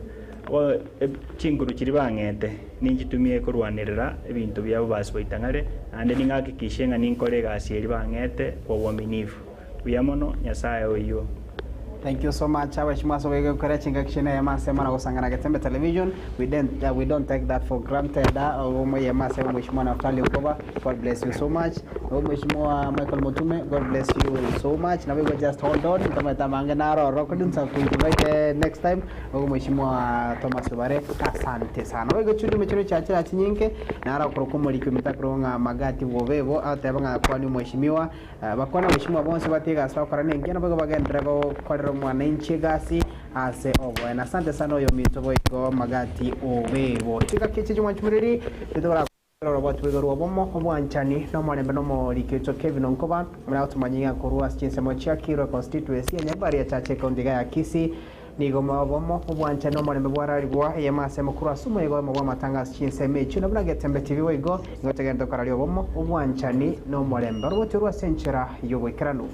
o chinguru chiri bangete ninjitumie kurwanirira ebintu byabo basi boitangare ande ningakikishenga ninkore gasi eri bangete kwa uaminifu uyamono nyasaye oyo. Thank you so much. Aweshimwa so wege kore chinga kishina ya masema na kusangana Getembe Television. We don't take that for granted. Omo ya masema mheshimiwa Naftali Ukoba. God bless you so much. Mheshimiwa Michael Mutume, God bless you so much. Na wege just hold on. Kama tamange naro recording sa kuinvite next time. Mheshimiwa Thomas Obare, asante sana. Wege chudu mechoro chacha chinyinke naro kurukumo likumita kurunga magati wovevo atabanga kwa ni mheshimiwa bakwana mheshimiwa bonse batega sawa karane ngena baga bagendera kwa mwananchi gasi ase obo na asante sana oyo mitobo iko magati obebo tika kichi chumachumuriri tudora robot wegoro bomo obwanchani no mwane beno mo likito Kevin Onkoba mwana utumanyiga kurua chinse mocha kiro constituency ya nyabari ya chache kondiga ya Kisi nigo mabomo obwanchani no mwane bwara ribwa ya masema kurua sumo yego mo matanga chinse mechi no bwana Getembe TV wego ngotegendo karali bomo obwanchani no mwane robot rwa senchera yoboikranu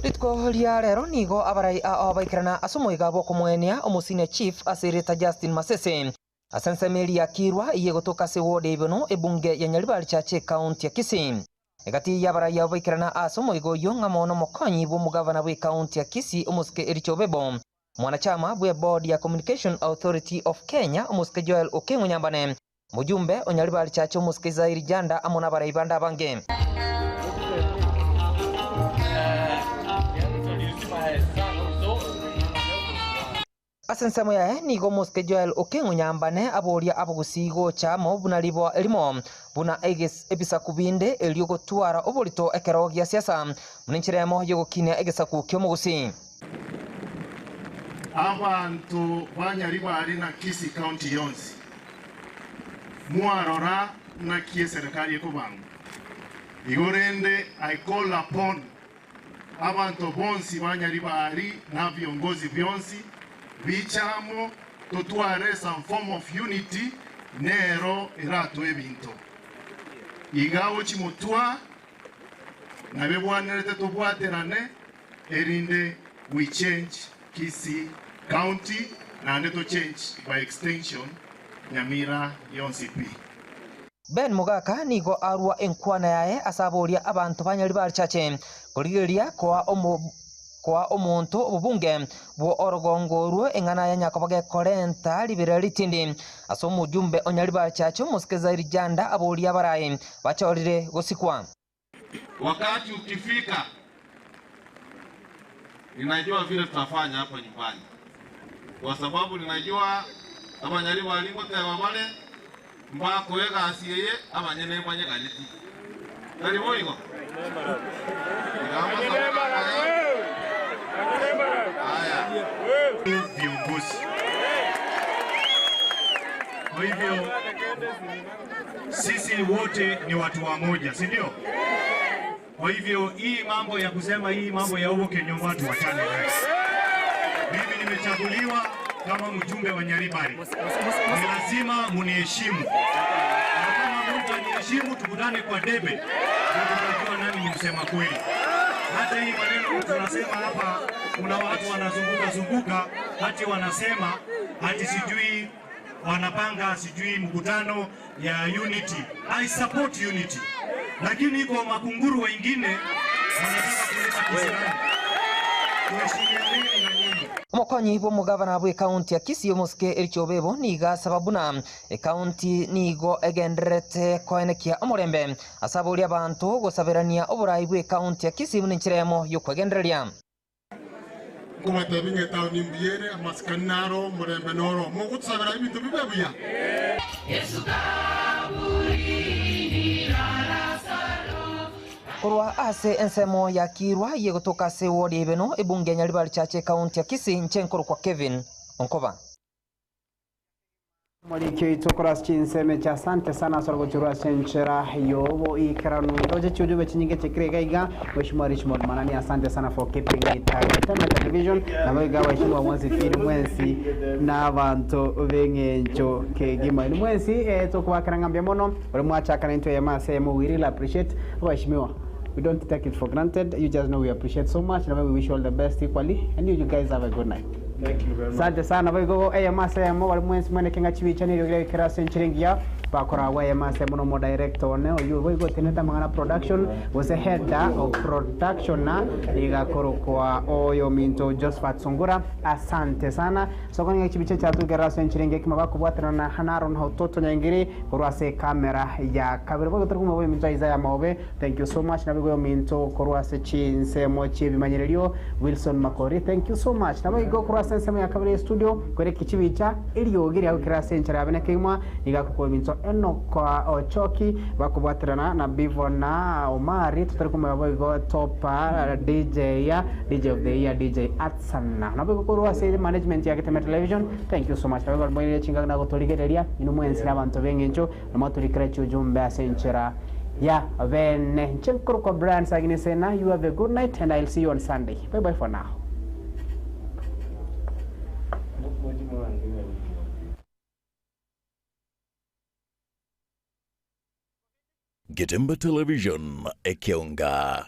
Ritko lia rero nigo abarai abaikirana asumoiga boko mwenia omusine chief asirita Justin Masese asensemeli ya kirwa iye gotoka se wode ibeno ebunge ya Nyaribari chache county ya Kisii egati yabarai abaikirana asumoigo yonga mono mokonyi bo mugavana bwe county ya Kisii omuske Erichobebo mwanachama bwe board ya Communication Authority of Kenya omuske Joel Okengo Nyambane mujumbe onyaribari chache omuske Zairi Janda amona abarai banda bange Asensemo ya nigo muske Joel Okengo Nyambane aboria abugusigo chamo bunalibo elimo buna egesa kubinde eliogo twara oborito ekerogia siasa muninchiremo yogokine egesa kukyo mugusi abantu banyaribari na Kisii county yonsi mwarora na kie serikali yako bangu igorende I call upon abantu bonsi banyaribari na viongozi vionsi bichamo totware some form of unity nero erato ebinto igawo chimutwa na bebwanerete tobwaterane erinde we change Kisii county na to change by extension Nyamira yonsipi Ben Mugaka nigo arua enkwana yae asaboria abantu banyari barichache kurigeria kwa omuntu obubunge bwo orogongorwo engana ya nyakobage korenta libere litindi aso mujumbe onyari barichache musikeza irijanda aboria baraye bachorire gosikwa. Wakati ukifika, ninajua vile tutafanya hapa nyumbani, kwa sababu ninajua abanyari balingo tewa bale mba kuweka asiyeye abanyene manye kaliti kali boyiko viongozi. Kwa hivyo sisi wote ni watu wa moja, si ndio? Kwa hivyo hii mambo ya kusema hii mambo ya huko Kenyonga tuachane nayo. Mimi nimechaguliwa kama mjumbe wa Nyaribari. Ni lazima muniheshimu. Na kama mtu aniheshimu tukutane kwa debe. Ndio tutajua nani ni msema kweli. Hata hii maneno tunasema hapa kuna watu wanazunguka hati wanasema hati sijui wanapanga sijui mkutano ya unity. I support unity. Lakini iko makunguru wengine wanataka kuleta kisirani. Tuheshimiane na nyinyi. Omukonyi bw'omugavana bw'ekaunti ya Kisii Muske Erichobebo niga sababuna ekaunti nigo egenderete koenekia omurembe asaburia abantu gusabirania oburayi bw'ekaunti ya Kisii muninchiremo yokwegendereria kumatebinge tauni mbiere amaskanaro murembe noro mugutsabira ibintu bibebuya kurwa ase ensemo ya kirwa yegotoka se wodi ebeno ebunge nyari barichache kaunti ya Kisii nchenkuru kwa Kevin Onkoba. Mwalikio itokoras chinseme cha asante sana sora gochurwa senchera yobo ikaranu doje chujube chinyinge chekirega iga Mheshimiwa Richmond Manani asante sana for keeping it Tema Television na mwiga Mheshimiwa Mwensi Fili Mwensi na abantu bengencho kegima ni Mwensi tokuwa karangambia mono ule mwacha kana into yema semo we really appreciate Mheshimiwa. We don't take it for granted. You just know we appreciate so much and we wish you all the best equally and you guys have a good night. Thank you very much. Asante sana baigo masa mo wali mwensi mwene kenga chibicha ni yogire kira senchiringia bakora wa masa muno mo director ne oyu baigo teneta mangana production was a header of production na igakoro kwa oyo minto Josephat Sungura asante sana so kwenye chibicha cha tu kira senchiringia kima bakubwatana na hanaro na hototo nyangiri korwase kamera ya kabiri baigo turukuma bwe minto Isaiah Maobe. Thank you so much na baigo minto korwase chinse mo chibi manyererio Wilson Makori. Thank you so much na baigo korwase sema ya kabiri studio kore kichibicha ili yogiri au kira senchera abene kemwa igakoko minto eno kwa ochoki bakubwatirana na Bivo na Omari tutarikuma baigo top DJ of the year DJ Atsana na baigo korwa se management ya Tema Television. Thank you so much baigo mwele chinga na gotoligeria inu mwensi abantu bengencho na matulikira chujumbe senchera ya bene nchenkuru kwa brands agine sena. You have a good night and I'll see you on Sunday. Bye bye for now. Getemba Television, Ekeonga.